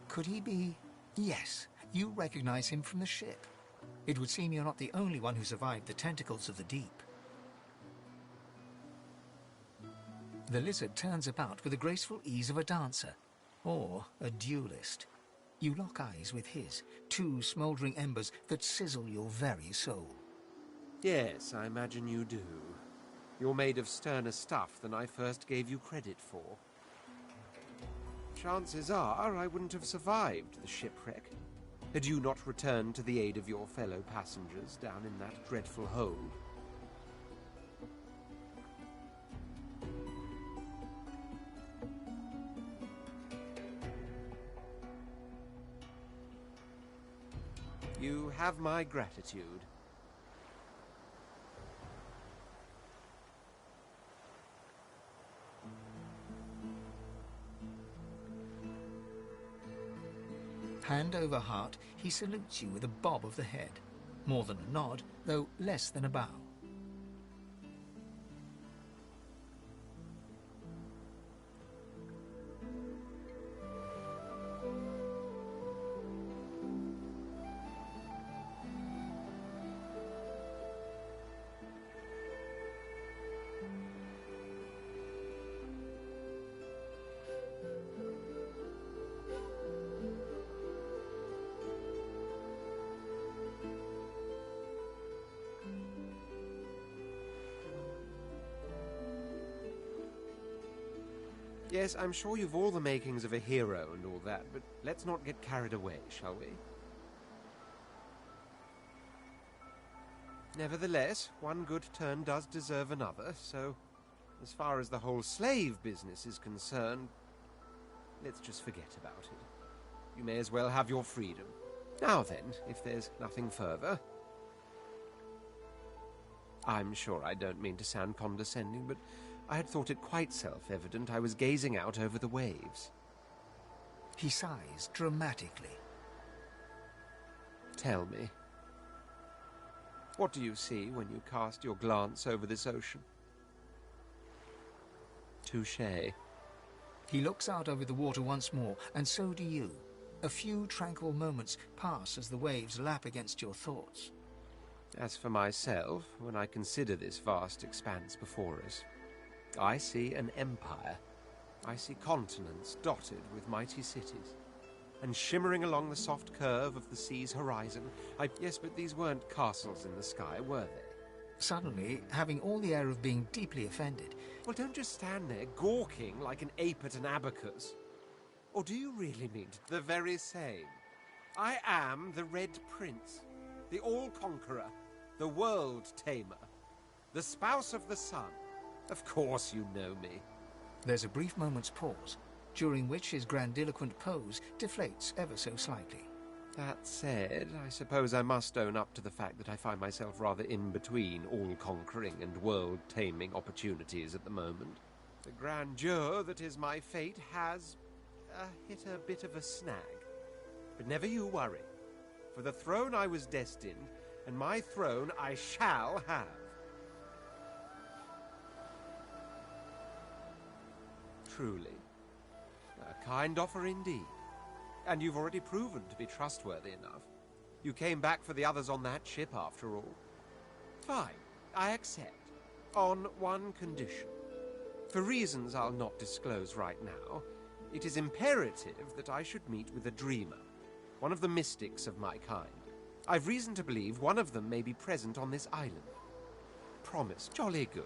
Could he be... Yes, you recognize him from the ship. It would seem you're not the only one who survived the tentacles of the deep. The lizard turns about with the graceful ease of a dancer, or a duelist. You lock eyes with his, two smouldering embers that sizzle your very soul. Yes, I imagine you do. You're made of sterner stuff than I first gave you credit for. Chances are I wouldn't have survived the shipwreck had you not returned to the aid of your fellow passengers down in that dreadful hole. You have my gratitude. Hand over heart, he salutes you with a bob of the head. More than a nod, though less than a bow. Yes, I'm sure you've all the makings of a hero and all that, but let's not get carried away, shall we? Nevertheless, one good turn does deserve another, so as far as the whole slave business is concerned, let's just forget about it. You may as well have your freedom. Now then, if there's nothing further... I'm sure I don't mean to sound condescending, but I had thought it quite self-evident I was gazing out over the waves. He sighs dramatically. Tell me, what do you see when you cast your glance over this ocean? Touché. He looks out over the water once more, and so do you. A few tranquil moments pass as the waves lap against your thoughts. As for myself, when I consider this vast expanse before us, I see an empire. I see continents dotted with mighty cities. And shimmering along the soft curve of the sea's horizon, Yes, but these weren't castles in the sky, were they? Suddenly, having all the air of being deeply offended... Well, don't just stand there gawking like an ape at an abacus. Or do you really mean the very same? I am the Red Prince, the All-Conqueror, the World-Tamer, the spouse of the sun. Of course you know me. There's a brief moment's pause, during which his grandiloquent pose deflates ever so slightly. That said, I suppose I must own up to the fact that I find myself rather in between all-conquering and world-taming opportunities at the moment. The grandeur that is my fate has hit a bit of a snag. But never you worry. For the throne I was destined, and my throne I shall have. Truly. A kind offer indeed. And you've already proven to be trustworthy enough. You came back for the others on that ship, after all. Fine, I accept. On one condition. For reasons I'll not disclose right now, it is imperative that I should meet with a dreamer, one of the mystics of my kind. I've reason to believe one of them may be present on this island. Promise, jolly good.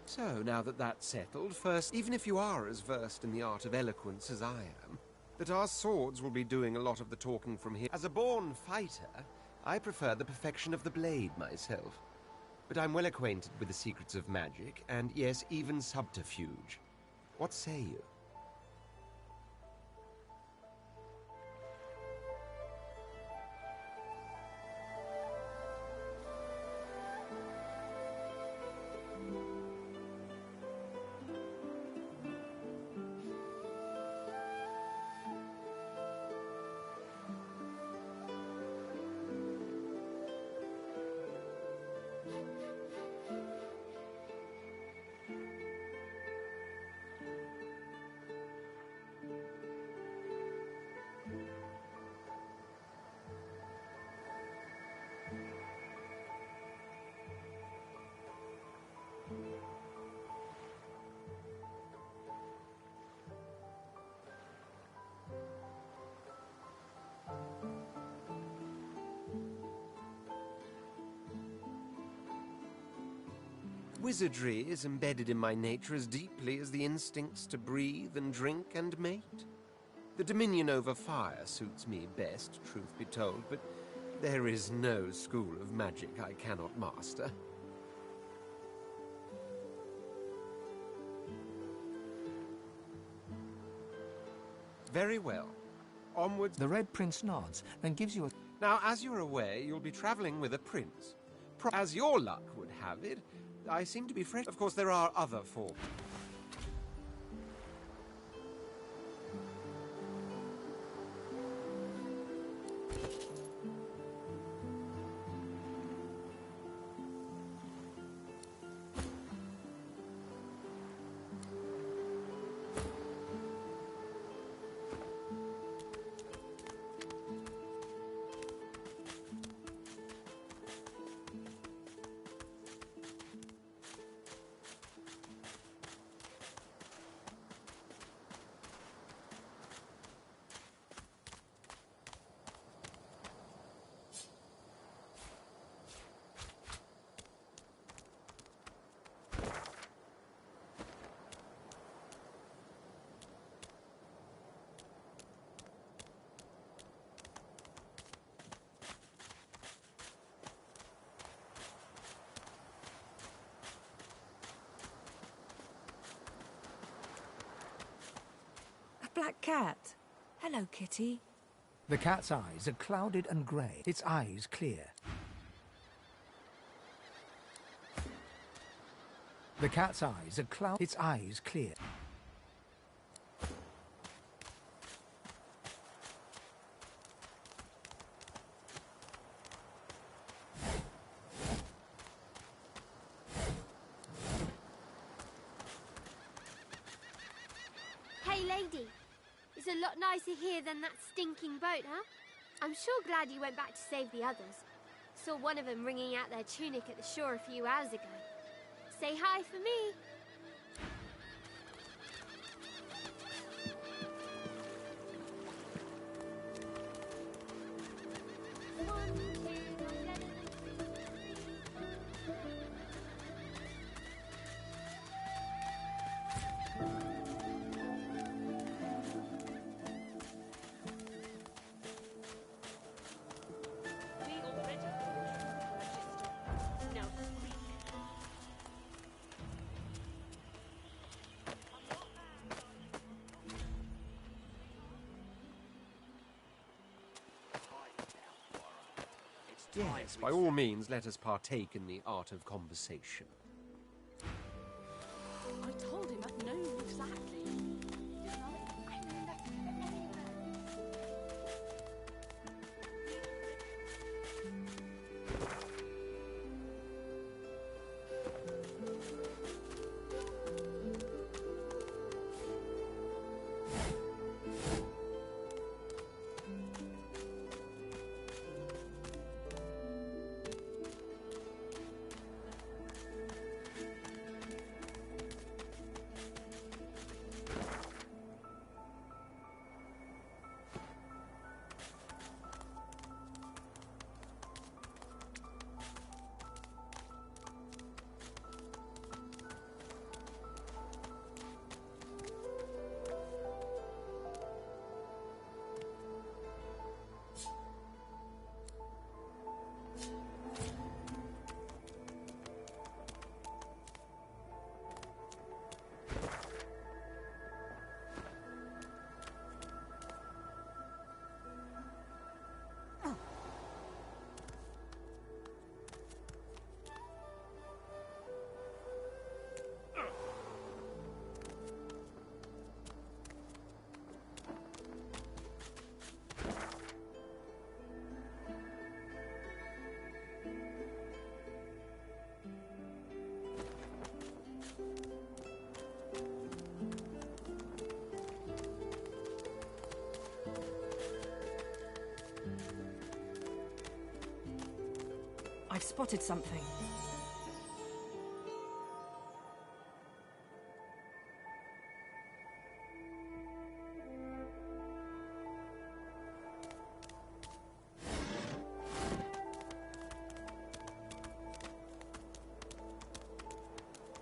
So, now that that's settled, first, even if you are as versed in the art of eloquence as I am, that our swords will be doing a lot of the talking from here. As a born fighter, I prefer the perfection of the blade myself. But I'm well acquainted with the secrets of magic, and yes, even subterfuge. What say you? Wizardry is embedded in my nature as deeply as the instincts to breathe and drink and mate. The dominion over fire suits me best, truth be told, but there is no school of magic I cannot master. Very well. Onwards. The Red Prince nods and gives you a... Now, as you're aware, you'll be traveling with a prince. As your luck would have it, I seem to be fresh. Of course, there are other forms. Black cat. Hello, kitty. The cat's eyes are clouded and grey, its eyes clear. The cat's eyes are its eyes clear. Hey, lady. It's a lot nicer here than that stinking boat, huh? I'm sure glad you went back to save the others. Saw one of them wringing out their tunic at the shore a few hours ago. Say hi for me. Yes, by all means, let us partake in the art of conversation. I told him I'd known exactly. I've spotted something.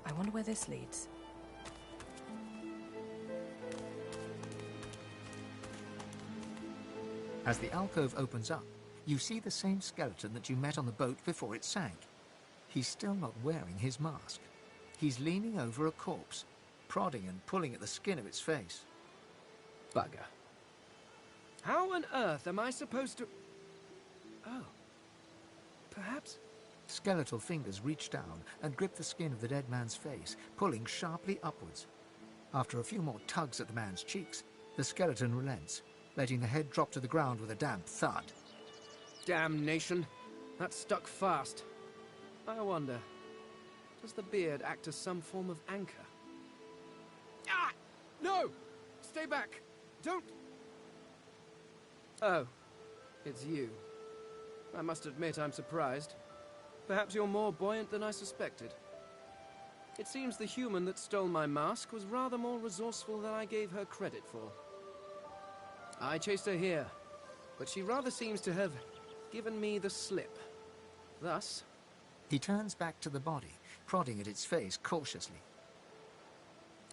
I wonder where this leads. As the alcove opens up, you see the same skeleton that you met on the boat before it sank. He's still not wearing his mask. He's leaning over a corpse, prodding and pulling at the skin of its face. Bugger. How on earth am I supposed to... Oh. Perhaps... Skeletal fingers reach down and grip the skin of the dead man's face, pulling sharply upwards. After a few more tugs at the man's cheeks, the skeleton relents, letting the head drop to the ground with a damp thud. Damnation. That stuck fast. I wonder, does the beard act as some form of anchor? Ah! No! Stay back! Don't... Oh. It's you. I must admit I'm surprised. Perhaps you're more buoyant than I suspected. It seems the human that stole my mask was rather more resourceful than I gave her credit for. I chased her here, but she rather seems to have given me the slip. Thus... He turns back to the body, prodding at its face cautiously.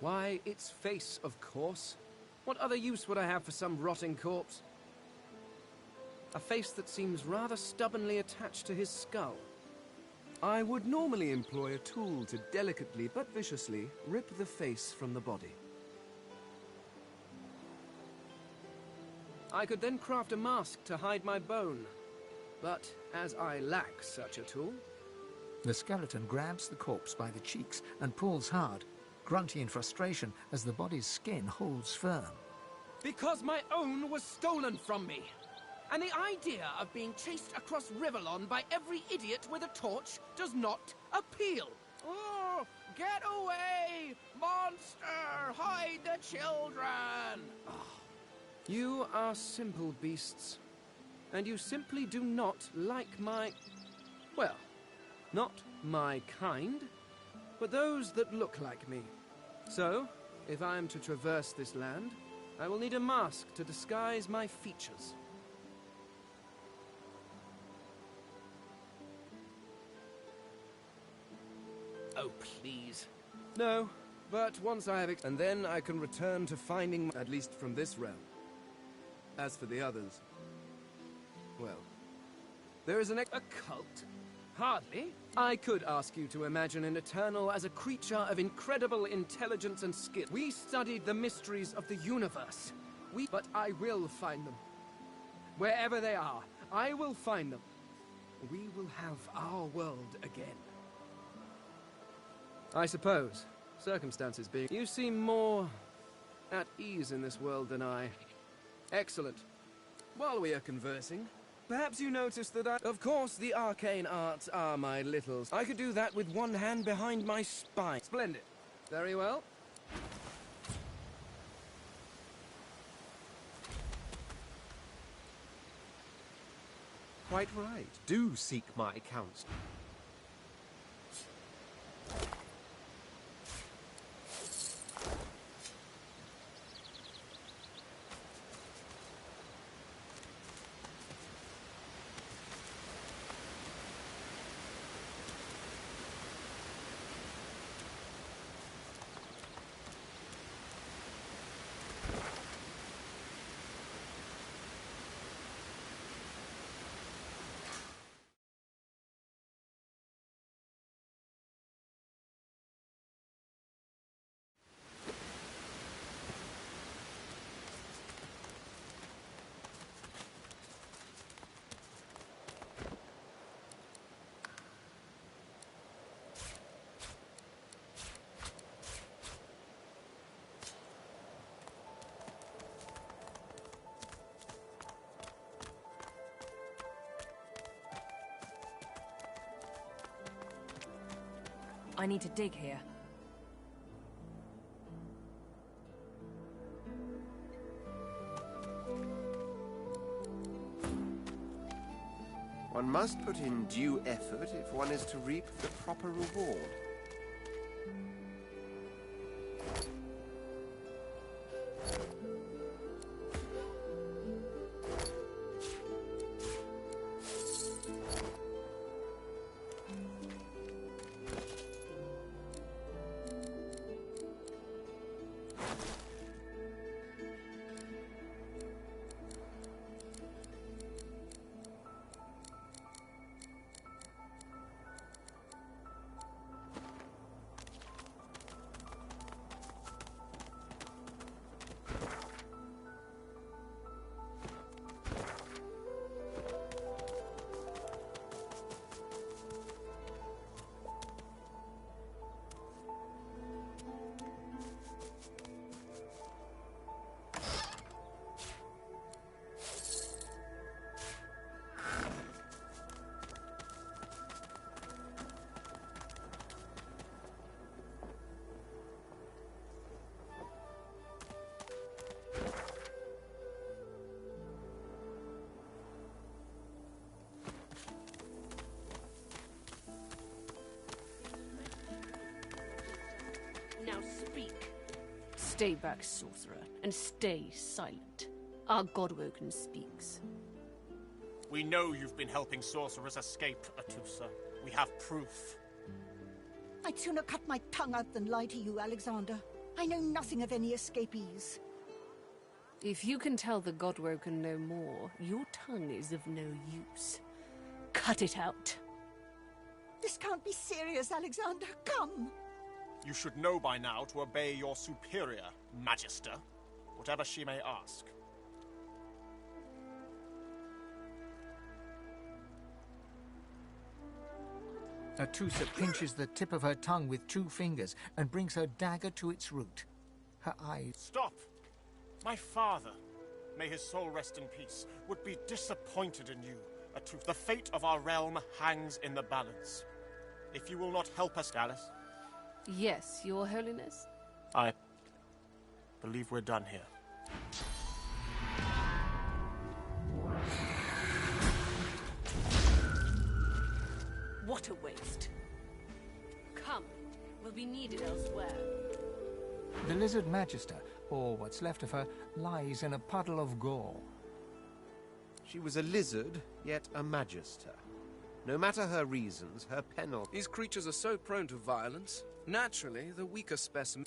Why, its face, of course. What other use would I have for some rotting corpse? A face that seems rather stubbornly attached to his skull. I would normally employ a tool to delicately but viciously rip the face from the body. I could then craft a mask to hide my bone. But as I lack such a tool... The skeleton grabs the corpse by the cheeks and pulls hard, grunting in frustration as the body's skin holds firm. Because my own was stolen from me! And the idea of being chased across Rivellon by every idiot with a torch does not appeal! Oh, get away! Monster! Hide the children! Oh. You are simple beasts. And you simply do not like my... Well, not my kind, but those that look like me. So, if I am to traverse this land, I will need a mask to disguise my features. Oh, please. No, but once I have... And then I can return to finding... At least from this realm. As for the others... Well... There is a cult? Hardly. I could ask you to imagine an Eternal as a creature of incredible intelligence and skill. We studied the mysteries of the universe. But I will find them. Wherever they are, I will find them. We will have our world again. I suppose, circumstances being... You seem more at ease in this world than I. Excellent. While we are conversing, perhaps you noticed that I... Of course, the arcane arts are my littles. I could do that with one hand behind my spine. Splendid. Very well. Quite right. Do seek my counsel. I need to dig here. One must put in due effort if one is to reap the proper reward. Now speak. Stay back, sorcerer, and stay silent. Our Godwoken speaks. We know you've been helping sorcerers escape, Atusa. We have proof. I'd sooner cut my tongue out than lie to you, Alexander. I know nothing of any escapees. If you can tell the Godwoken no more, your tongue is of no use. Cut it out. This can't be serious, Alexander. Come! You should know by now to obey your superior, Magister, whatever she may ask. Atusa pinches the tip of her tongue with 2 fingers and brings her dagger to its root. Her eyes... Stop! My father, may his soul rest in peace, would be disappointed in you, Atusa. The fate of our realm hangs in the balance. If you will not help us, Alice... Yes, Your Holiness? I believe we're done here. What a waste. Come, we'll be needed elsewhere. The lizard magister, or what's left of her, lies in a puddle of gore. She was a lizard, yet a magister. No matter her reasons, her penalty... These creatures are so prone to violence. Naturally, the weaker specimen...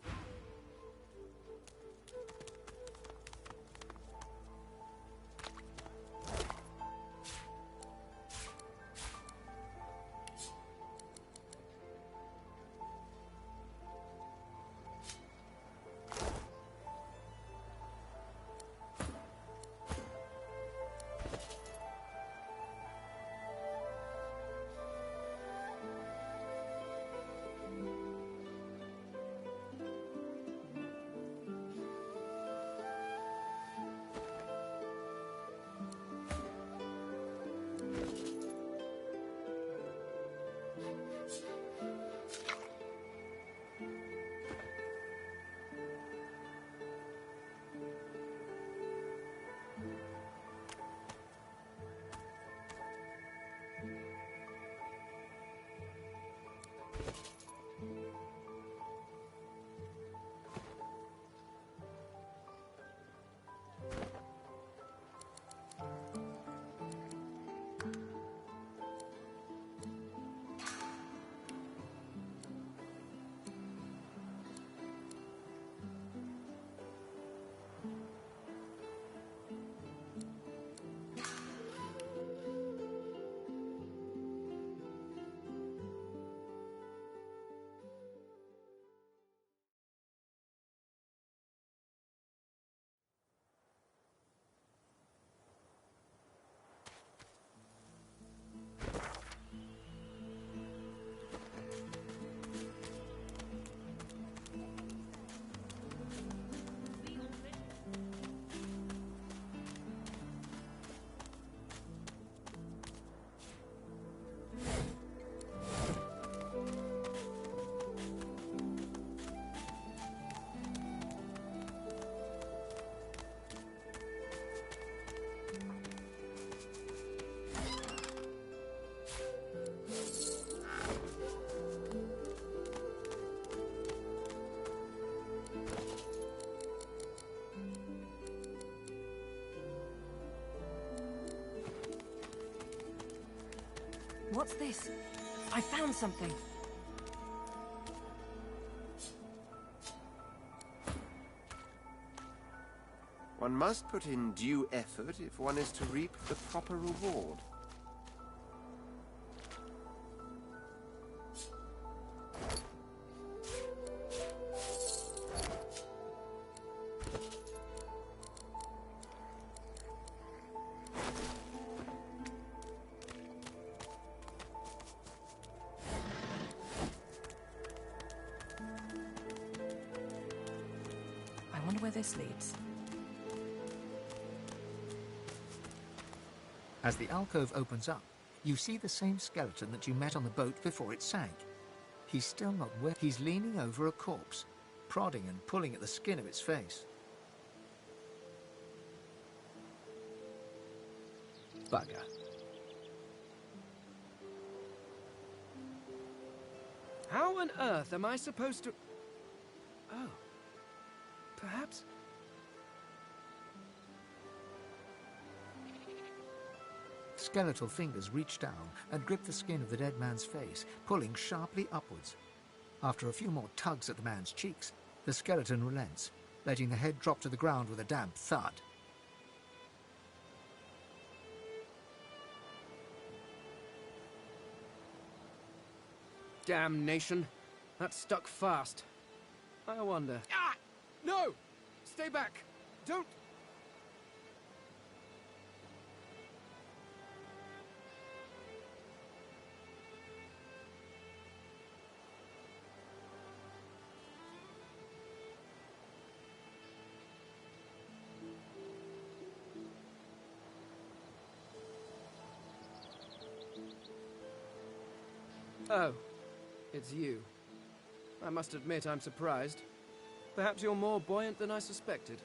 What's this? I found something. One must put in due effort if one is to reap the proper reward. I wonder where this leads. As the alcove opens up, you see the same skeleton that you met on the boat before it sank. He's still not wet. He's leaning over a corpse, prodding and pulling at the skin of its face. Bugger. How on earth am I supposed to... Oh. Perhaps... Skeletal fingers reach down and grip the skin of the dead man's face, pulling sharply upwards. After a few more tugs at the man's cheeks, the skeleton relents, letting the head drop to the ground with a damp thud. Damnation. That stuck fast. I wonder... Ah! No! Stay back! Don't... Oh, it's you. I must admit I'm surprised. Perhaps you're more buoyant than I suspected.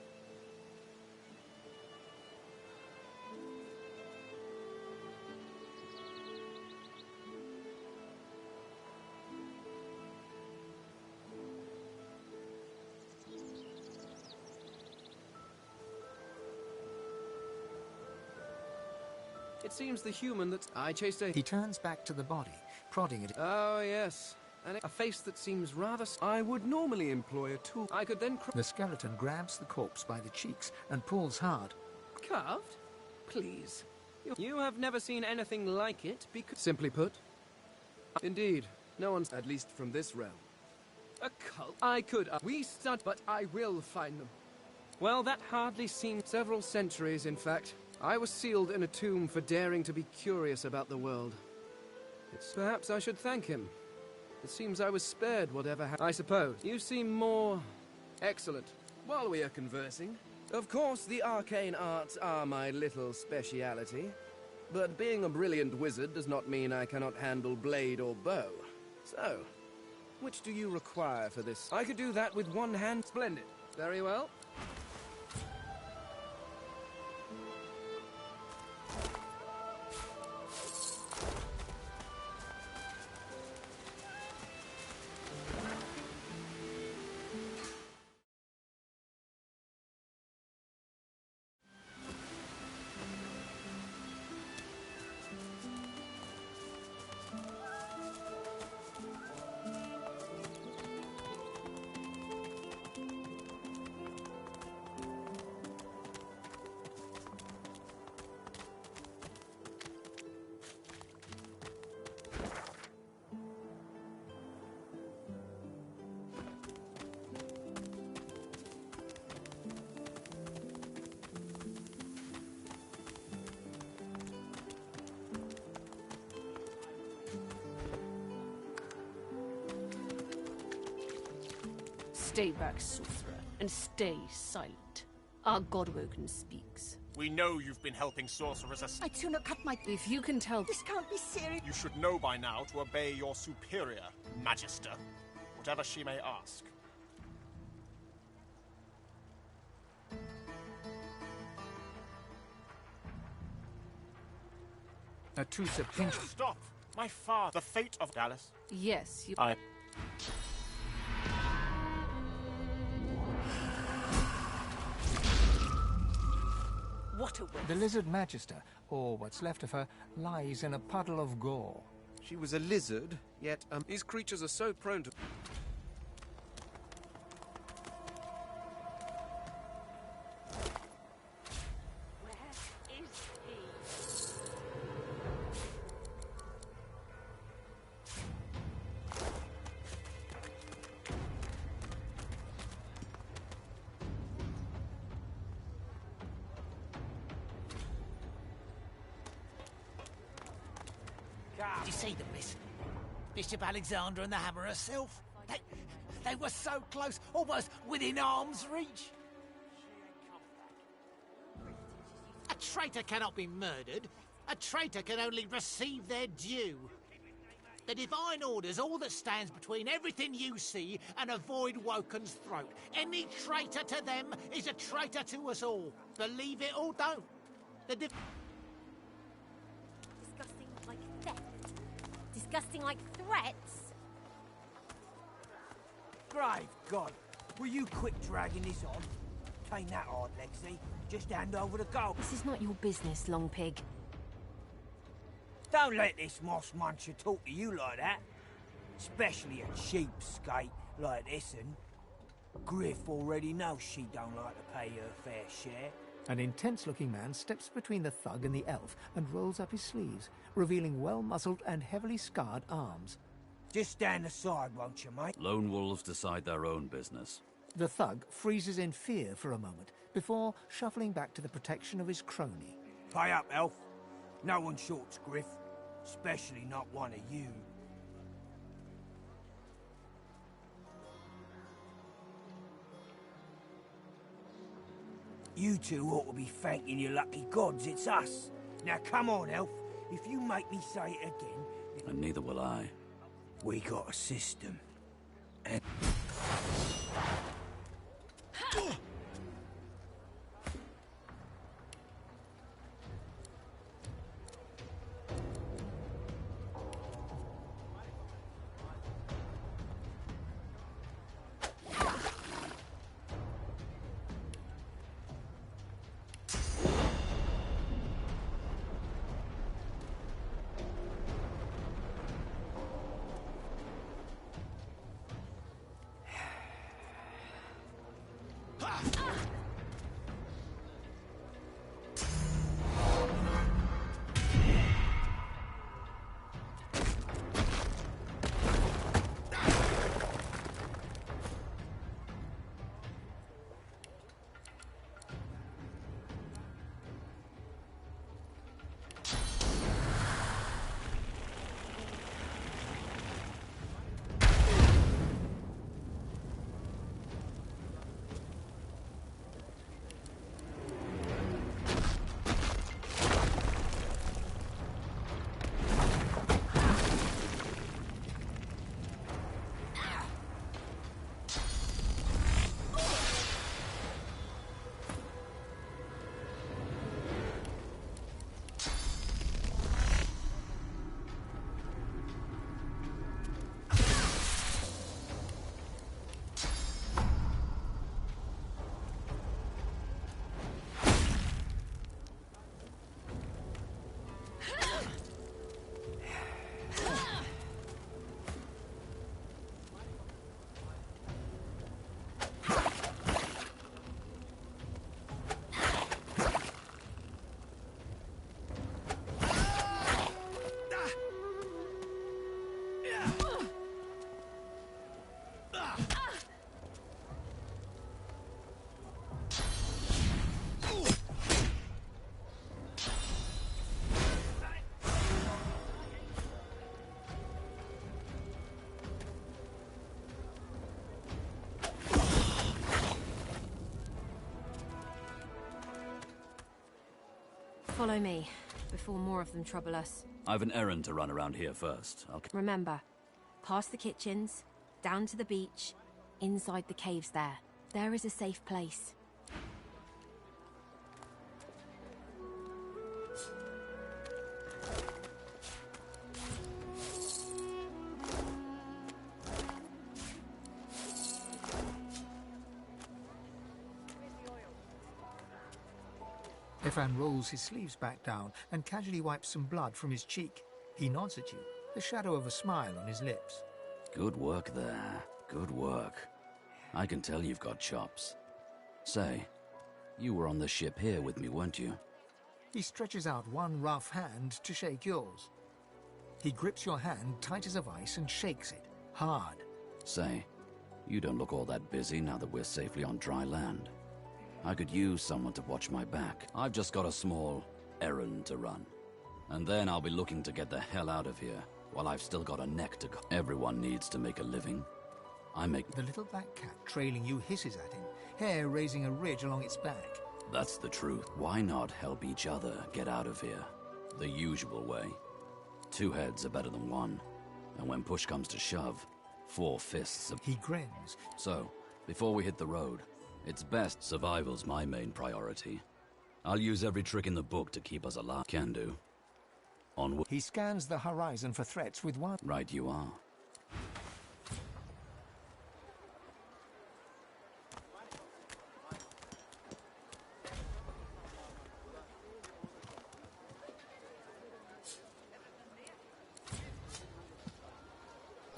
It seems the human that I chased a... He turns back to the body, prodding it. Oh, yes. And a face that seems rather... I would normally employ a tool. I could then... The skeleton grabs the corpse by the cheeks and pulls hard. Carved? Please. You have never seen anything like it, because... Simply put... Indeed. No one's... At least from this realm. A cult? I could... we stud... But I will find them. Well, that hardly seems... Several centuries, in fact. I was sealed in a tomb for daring to be curious about the world. Perhaps I should thank him. It seems I was spared whatever happened. I suppose. You seem more... Excellent. While we are conversing... Of course, the arcane arts are my little speciality. But being a brilliant wizard does not mean I cannot handle blade or bow. So, which do you require for this? I could do that with one hand. Splendid. Very well. Stay back, sorcerer, and stay silent. Our Godwoken speaks. We know you've been helping sorcerers I do not cut my... If you can tell... This can't be serious. You should know by now to obey your superior, Magister, whatever she may ask. A Trusa pinch... Stop! My father, the fate of Dallas. Yes, you... What a waste. The lizard magister, or what's left of her, lies in a puddle of gore. She was a lizard, yet These creatures are so prone to... Did you see them, miss? Bishop Alexander and the Hammer herself? They were so close, almost within arm's reach. A traitor cannot be murdered. A traitor can only receive their due. The Divine Order's all that stands between everything you see and a Void Woken's throat. Any traitor to them is a traitor to us all. Believe it or don't. Disgusting like theft. Disgusting like threats. Brave God, will you quit dragging this on? Tain't that hard, Lexi. Just hand over the gold. This is not your business, Long Pig. Don't let this moss muncher talk to you like that. Especially a cheapskate like this one. Griff already knows she don't like to pay her fair share. An intense-looking man steps between the thug and the elf and rolls up his sleeves, revealing well-muscled and heavily scarred arms. Just stand aside, won't you, mate? Lone wolves decide their own business. The thug freezes in fear for a moment before shuffling back to the protection of his crony. Pay up, elf. No one shorts Griff. Especially not one of you. You two ought to be thanking your lucky gods it's us. Now come on, elf. If you make me say it again... And neither will I. We got a system. And... Follow me, before more of them trouble us. I've an errand to run around here first. Remember, past the kitchens, down to the beach, inside the caves there. There is a safe place. Efan rolls his sleeves back down and casually wipes some blood from his cheek. He nods at you. the shadow of a smile on his lips. Good work there. Good work. I can tell you've got chops. Say, you were on the ship here with me, weren't you? He stretches out one rough hand to shake yours. He grips your hand tight as a vice and shakes it, hard. Say, you don't look all that busy now that we're safely on dry land. I could use someone to watch my back. I've just got a small errand to run. And then I'll be looking to get the hell out of here, while I've still got a neck to... Everyone needs to make a living. I make... The little black cat trailing you hisses at him, hair raising a ridge along its back. That's the truth. Why not help each other get out of here? The usual way. 2 heads are better than 1. And when push comes to shove, 4 fists are... He grins. So, before we hit the road, it's best survival's my main priority. I'll use every trick in the book to keep us alive. Can do. Onward. He scans the horizon for threats with one... Right you are.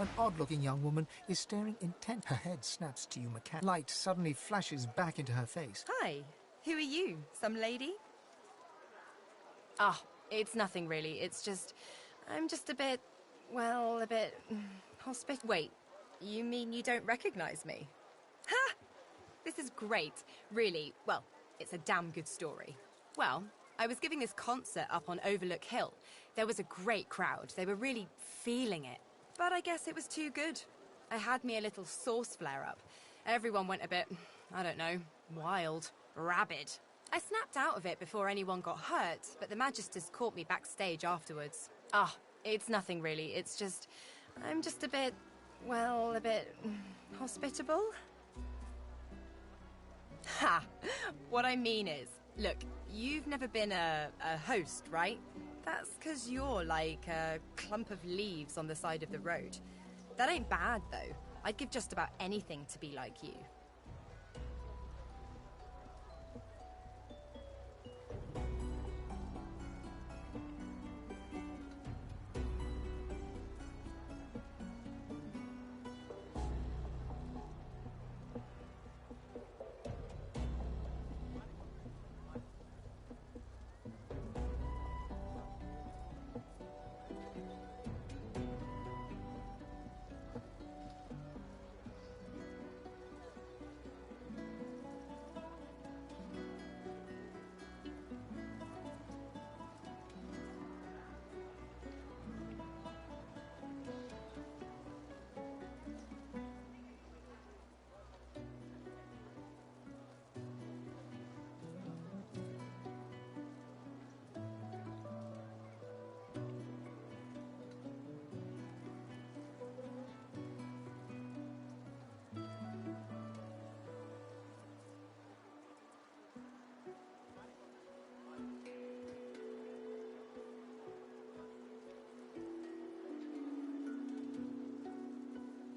An odd-looking young woman is staring intent. Her head snaps to you mechanically. Light suddenly flashes back into her face. Hi, who are you? Some lady? Ah, it's nothing really. It's just... I'm just a bit... well, a bit... Wait, you mean you don't recognize me? Ha! This is great. Really, well, it's a damn good story. Well, I was giving this concert up on Overlook Hill. There was a great crowd. They were really feeling it. But I guess it was too good. I had me a little sauce flare-up. Everyone went a bit, I don't know, wild, rabid. I snapped out of it before anyone got hurt, but the Magisters caught me backstage afterwards. Ah, it's nothing really. It's just, I'm just a bit, well, a bit hospitable. Ha! What I mean is, look, you've never been a host, right? That's because you're like a clump of leaves on the side of the road. That ain't bad, though. I'd give just about anything to be like you.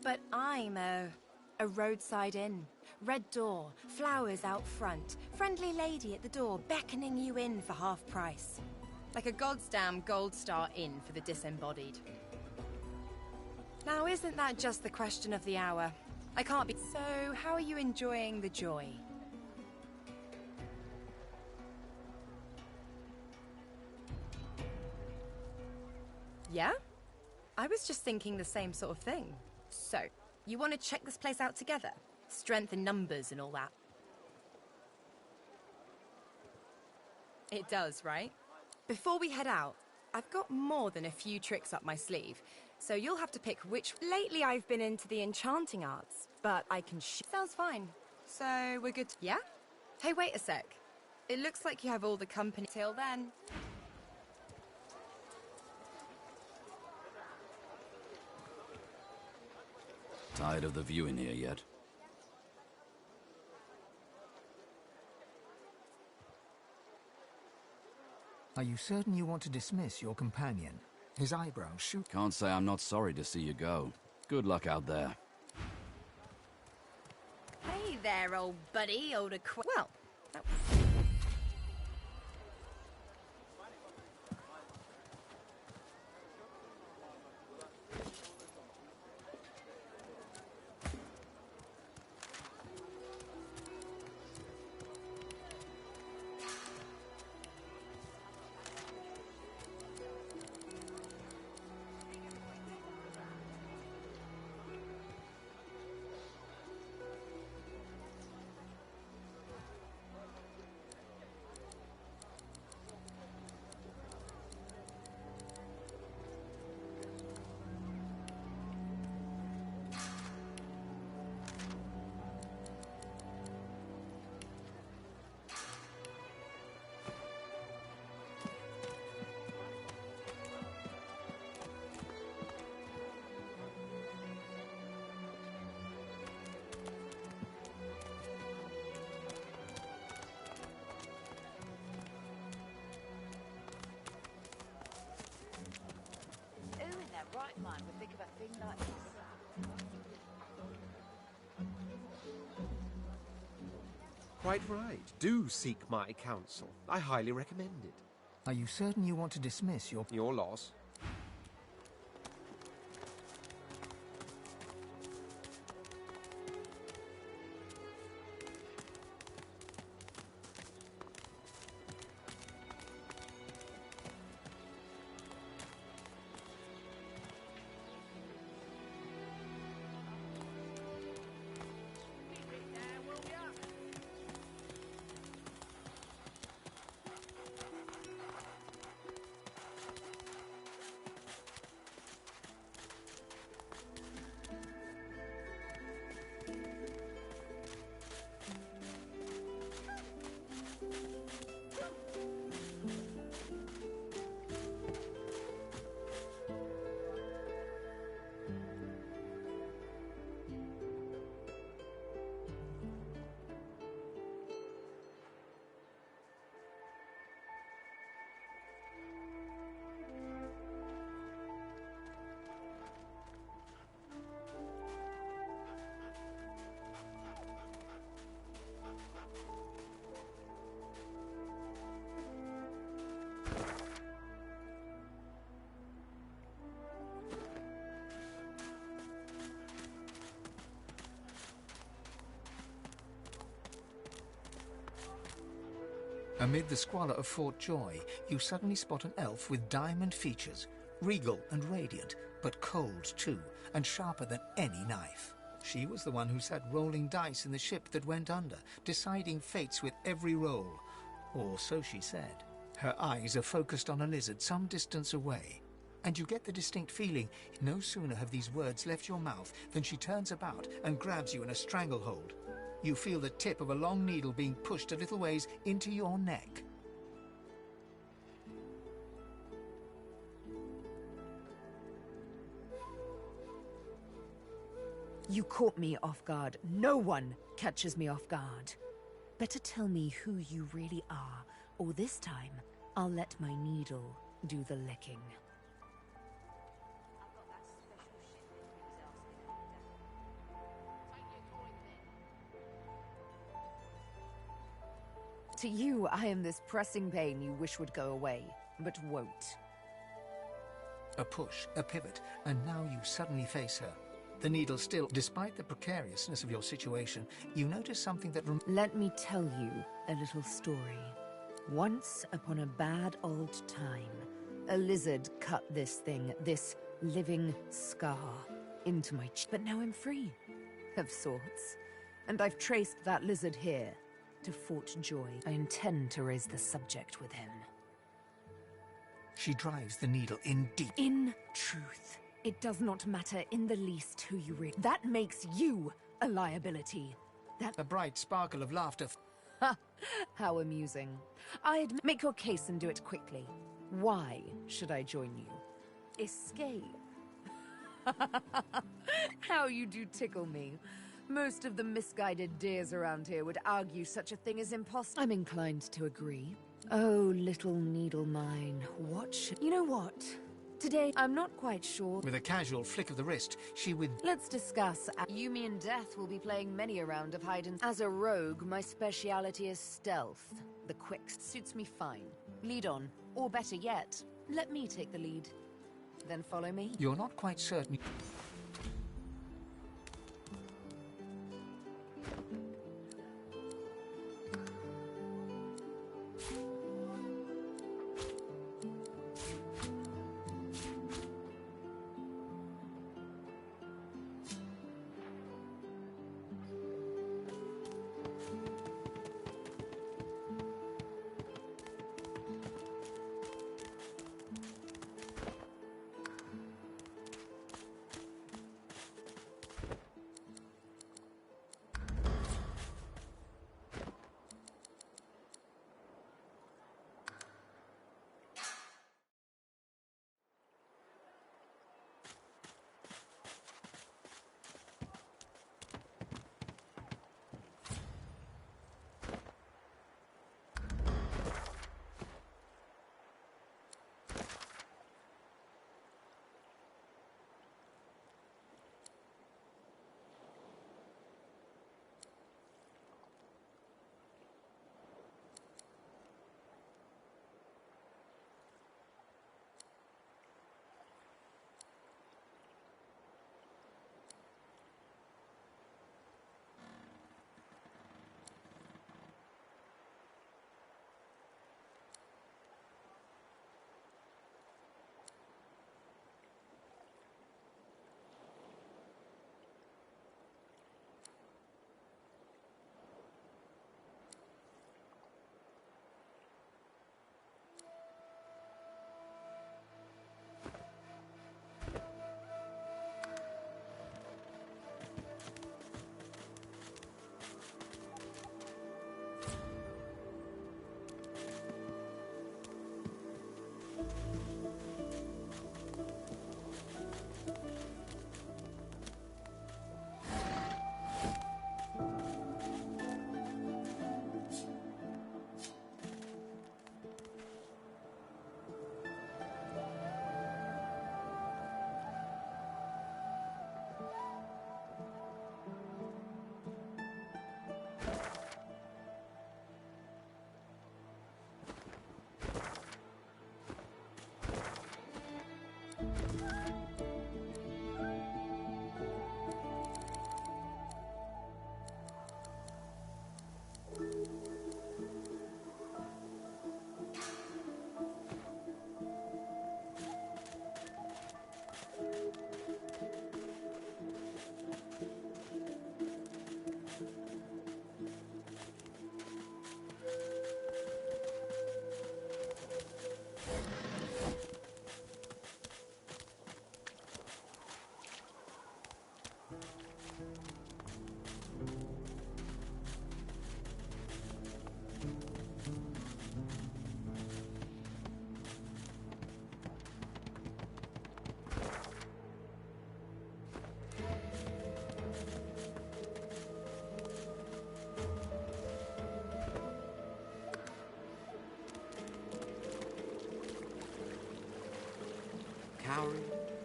But I'm a roadside inn. Red door, flowers out front, friendly lady at the door beckoning you in for half price. Like a goddamn gold star inn for the disembodied. Now, isn't that just the question of the hour? I can't be... So, how are you enjoying the joy? Yeah? I was just thinking the same sort of thing. So, you want to check this place out together? Strength in numbers and all that. It does, right? Before we head out, I've got more than a few tricks up my sleeve, so you'll have to pick which... Lately I've been into the enchanting arts, but I can Sounds fine. So, we're good Yeah? Hey, wait a sec. It looks like you have all the company till then. Tired of the view in here yet? Are you certain you want to dismiss your companion? His eyebrows shoot. Can't say I'm not sorry to see you go. Good luck out there. Hey there, old buddy, Well, that... right mind would think of a thing like this. Quite right. Do seek my counsel. I highly recommend it. Are you certain you want to dismiss your... Your loss. Amid the squalor of Fort Joy, you suddenly spot an elf with diamond features, regal and radiant, but cold too, and sharper than any knife. She was the one who sat rolling dice in the ship that went under, deciding fates with every roll. Or so she said. Her eyes are focused on a lizard some distance away, and you get the distinct feeling no sooner have these words left your mouth than she turns about and grabs you in a stranglehold. You feel the tip of a long needle being pushed a little ways into your neck. You caught me off guard. No one catches me off guard. Better tell me who you really are, or this time I'll let my needle do the licking. To you, I am this pressing pain you wish would go away, but won't. A push, a pivot, and now you suddenly face her. The needle still, despite the precariousness of your situation, you notice something that... Let me tell you a little story. Once upon a bad old time, a lizard cut this thing, this living scar, into my cheek. But now I'm free, of sorts. And I've traced that lizard here to Fort Joy. I intend to raise the subject with him. She drives the needle in deep. In truth, it does not matter in the least who you read. That makes you a liability. A bright sparkle of laughter. Ha! How amusing. Make your case and do it quickly. Why should I join you? Escape? How you do tickle me. Most of the misguided deers around here would argue such a thing is impossible. I'm inclined to agree. Oh, little needle mine, You know what? Today, I'm not quite sure. With a casual flick of the wrist, she Let's discuss. Yumi and Death will be playing many a round of hide and... As a rogue, my speciality is stealth. The quick suits me fine. Lead on. Or better yet, let me take the lead. Then follow me. You're not quite certain...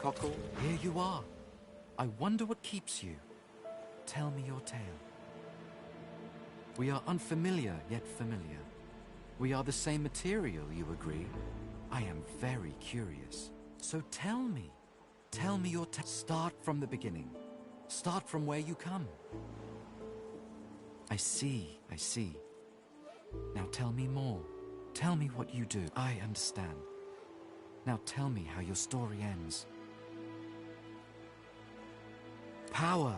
Cockle, here you are. I wonder what keeps you. Tell me your tale. We are unfamiliar, yet familiar. We are the same material, you agree? I am very curious. So tell me your tale. Start from the beginning. Start from where you come. I see. Now tell me more. Tell me what you do. I understand. Now tell me how your story ends. Power.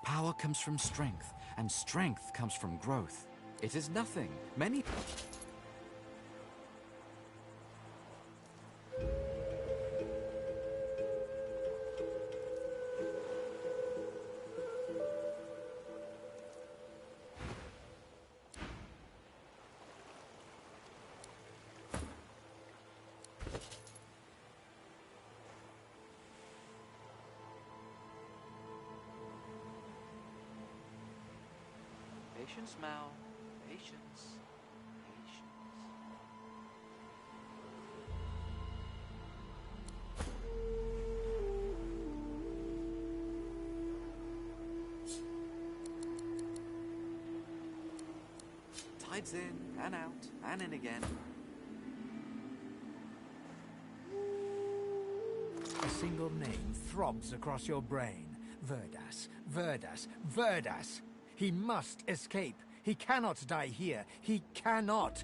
Power comes from strength, and strength comes from growth. It is nothing. Many... Patience, Mal. Patience. Tides in, and out, and in again. A single name throbs across your brain. Verdas, Verdas, Verdas! He must escape. He cannot die here. He cannot.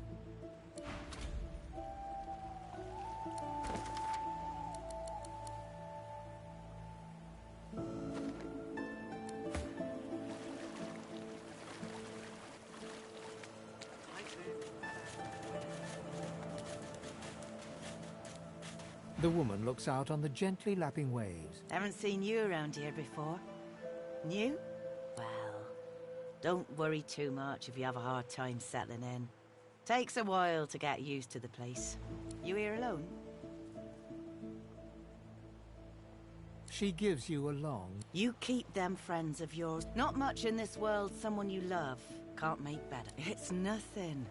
The woman looks out on the gently lapping waves. Haven't seen you around here before. New? Well, don't worry too much if you have a hard time settling in. Takes a while to get used to the place. You here alone? She gives you a long... You keep them friends of yours. Not much in this world someone you love can't make better. It's nothing.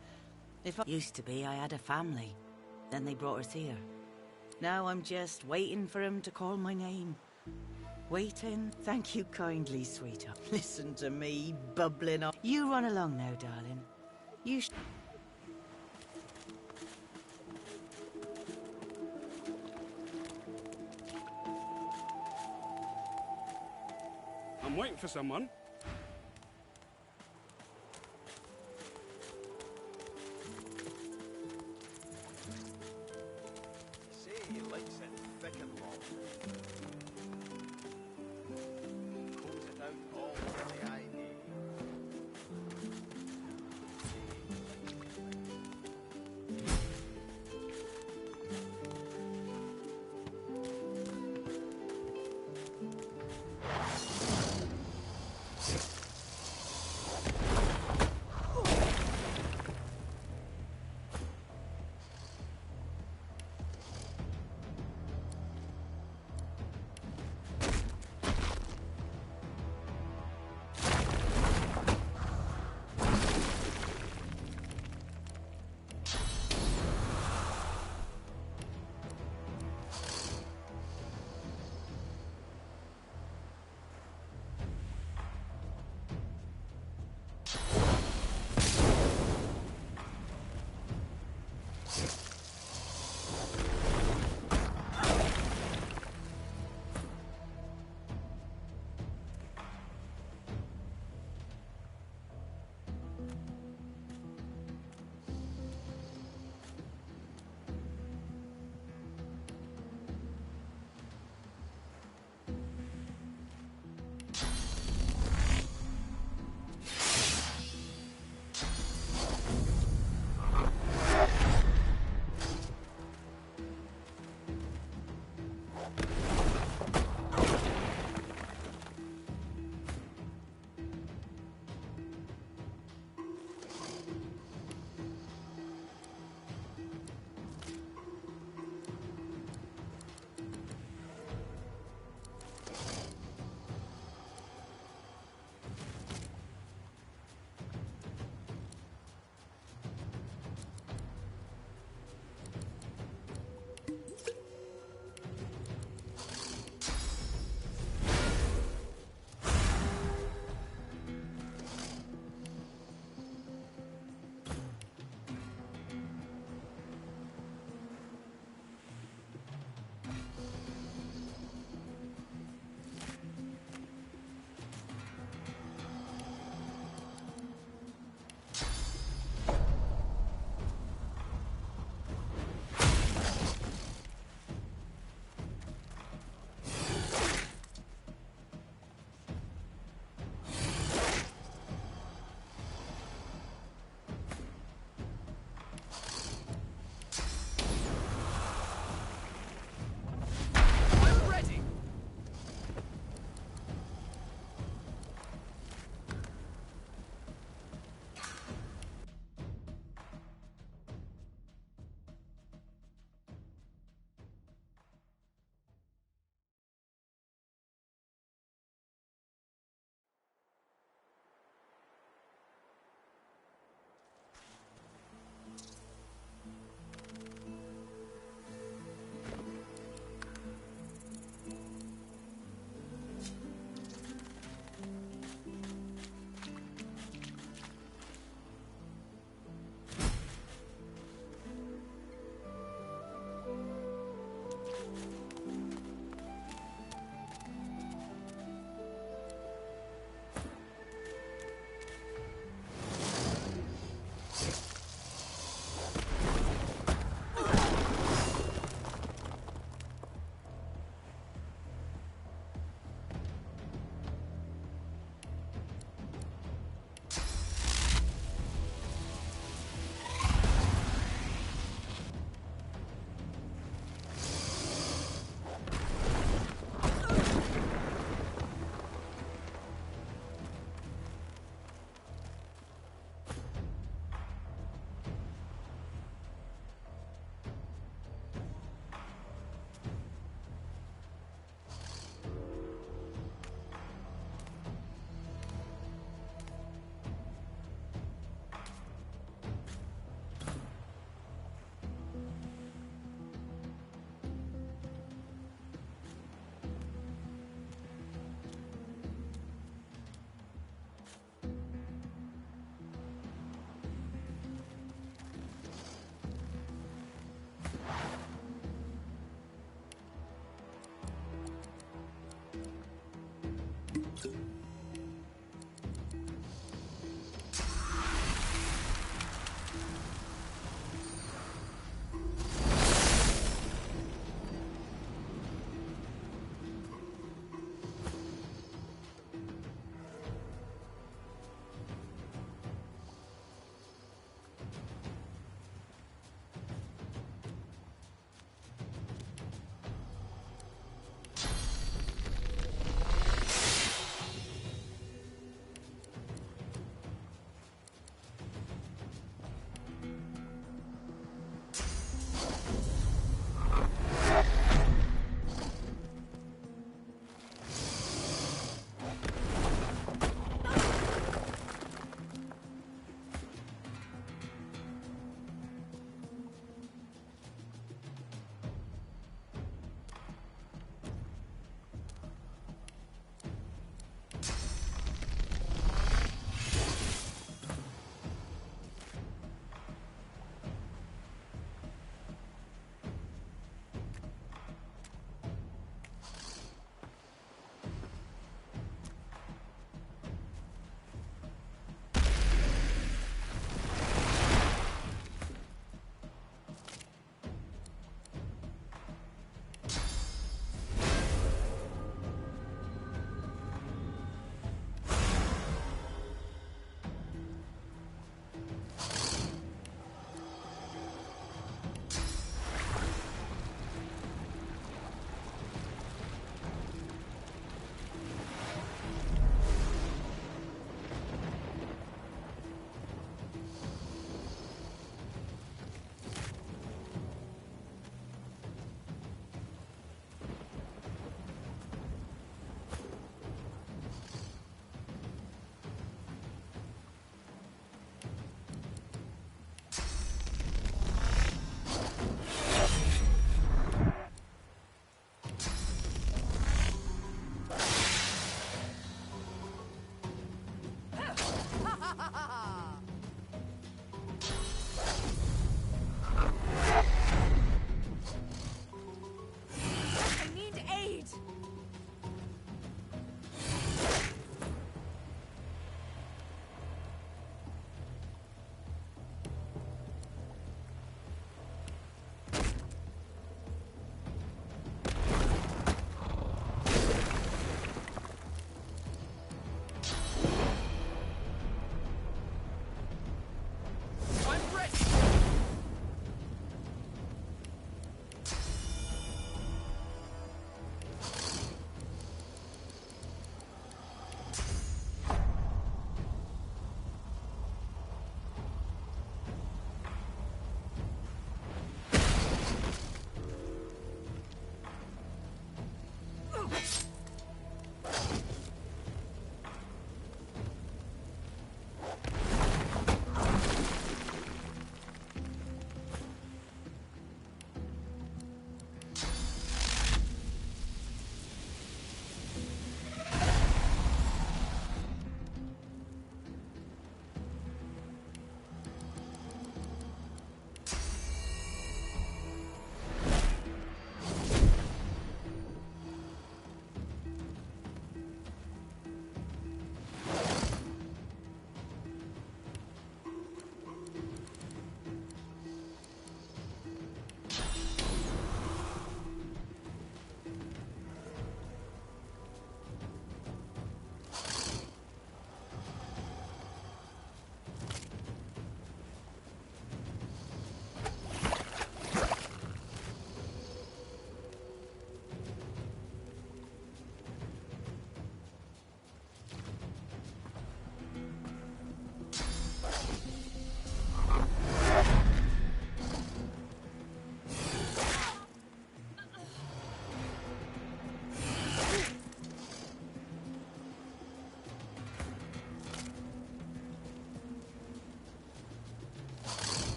If I used to be, I had a family. Then they brought us here. Now I'm just waiting for him to call my name. Waiting? Thank you kindly, sweetheart. Listen to me, bubbling up. You run along now, darling. You I'm waiting for someone. Say he likes it thick and long. Coats it out all over the idea.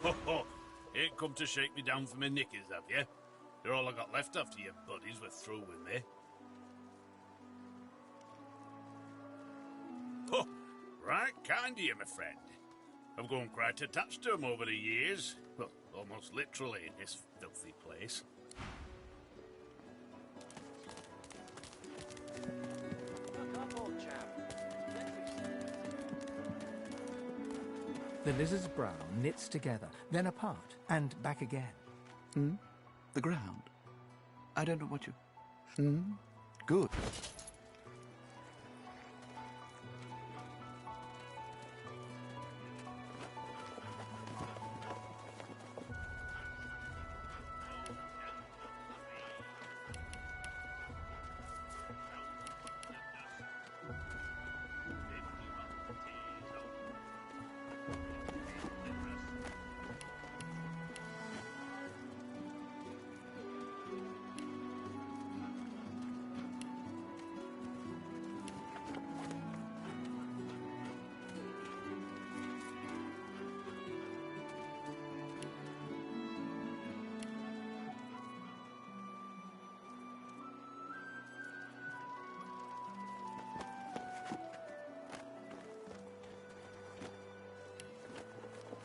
Ho ho! Ain't come to shake me down for my knickers, have you? You're all I got left after your buddies were through with me. Ho! Right kind of you, my friend. I've grown quite attached to 'em over the years. Well, almost literally in this filthy place. The lizard's brow knits together, then apart, and back again. The ground? I don't know what you... Good.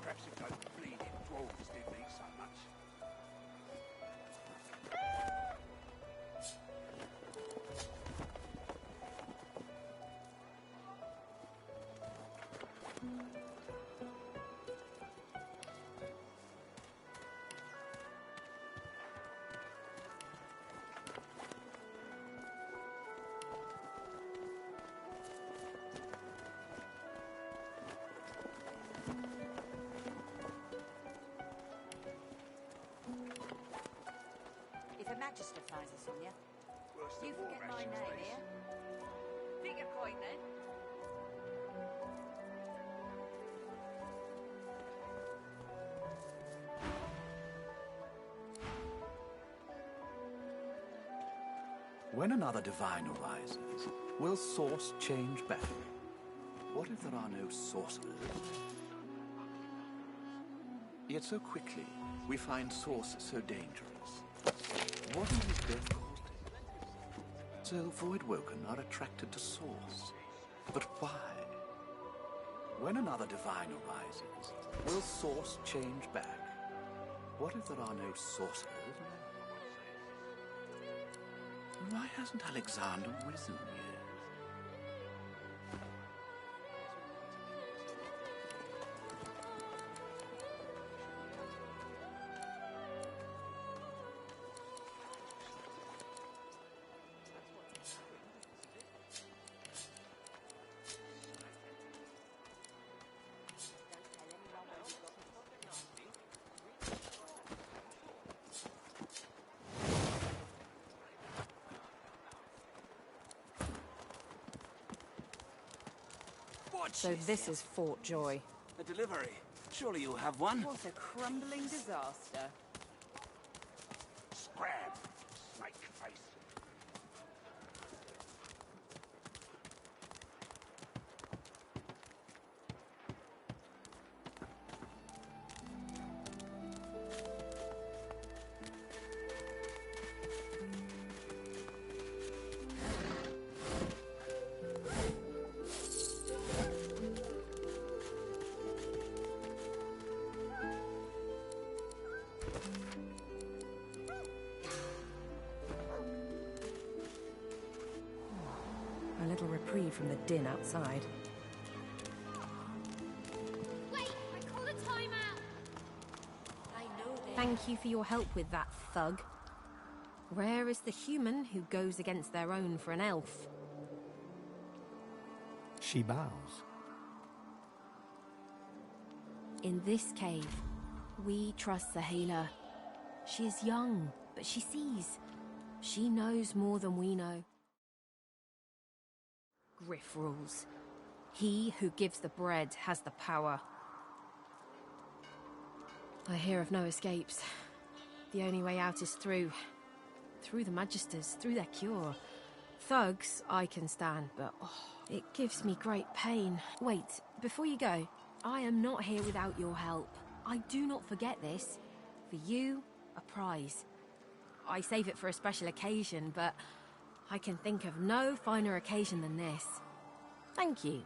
Perhaps if those bleeding dwarves didn't eat so much. If a magister finds us on you, you forget my name here. Pick a point then. When another divine arises, will source change back? What if there are no sorcerers? Yet so quickly, we find source so dangerous. What is his death caused? So Voidwoken are attracted to source. But why? When another divine arises, will source change back? What if there are no sorcerers? Why hasn't Alexander risen yet? So this is Fort Joy. A delivery. Surely you have one. What a crumbling disaster. Scrab, snake face. A little reprieve from the din outside. Wait! I called a timeout! I know this. Thank you for your help with that, thug. Rare is the human who goes against their own for an elf. She bows. In this cave, we trust the healer. She is young, but she sees. She knows more than we know. Griff rules. He who gives the bread has the power. I hear of no escapes. The only way out is through. Through the Magisters, through their cure. Thugs, I can stand, but it gives me great pain. Wait, before you go, I am not here without your help. I do not forget this. For you, a prize. I save it for a special occasion, but I can think of no finer occasion than this. Thank you.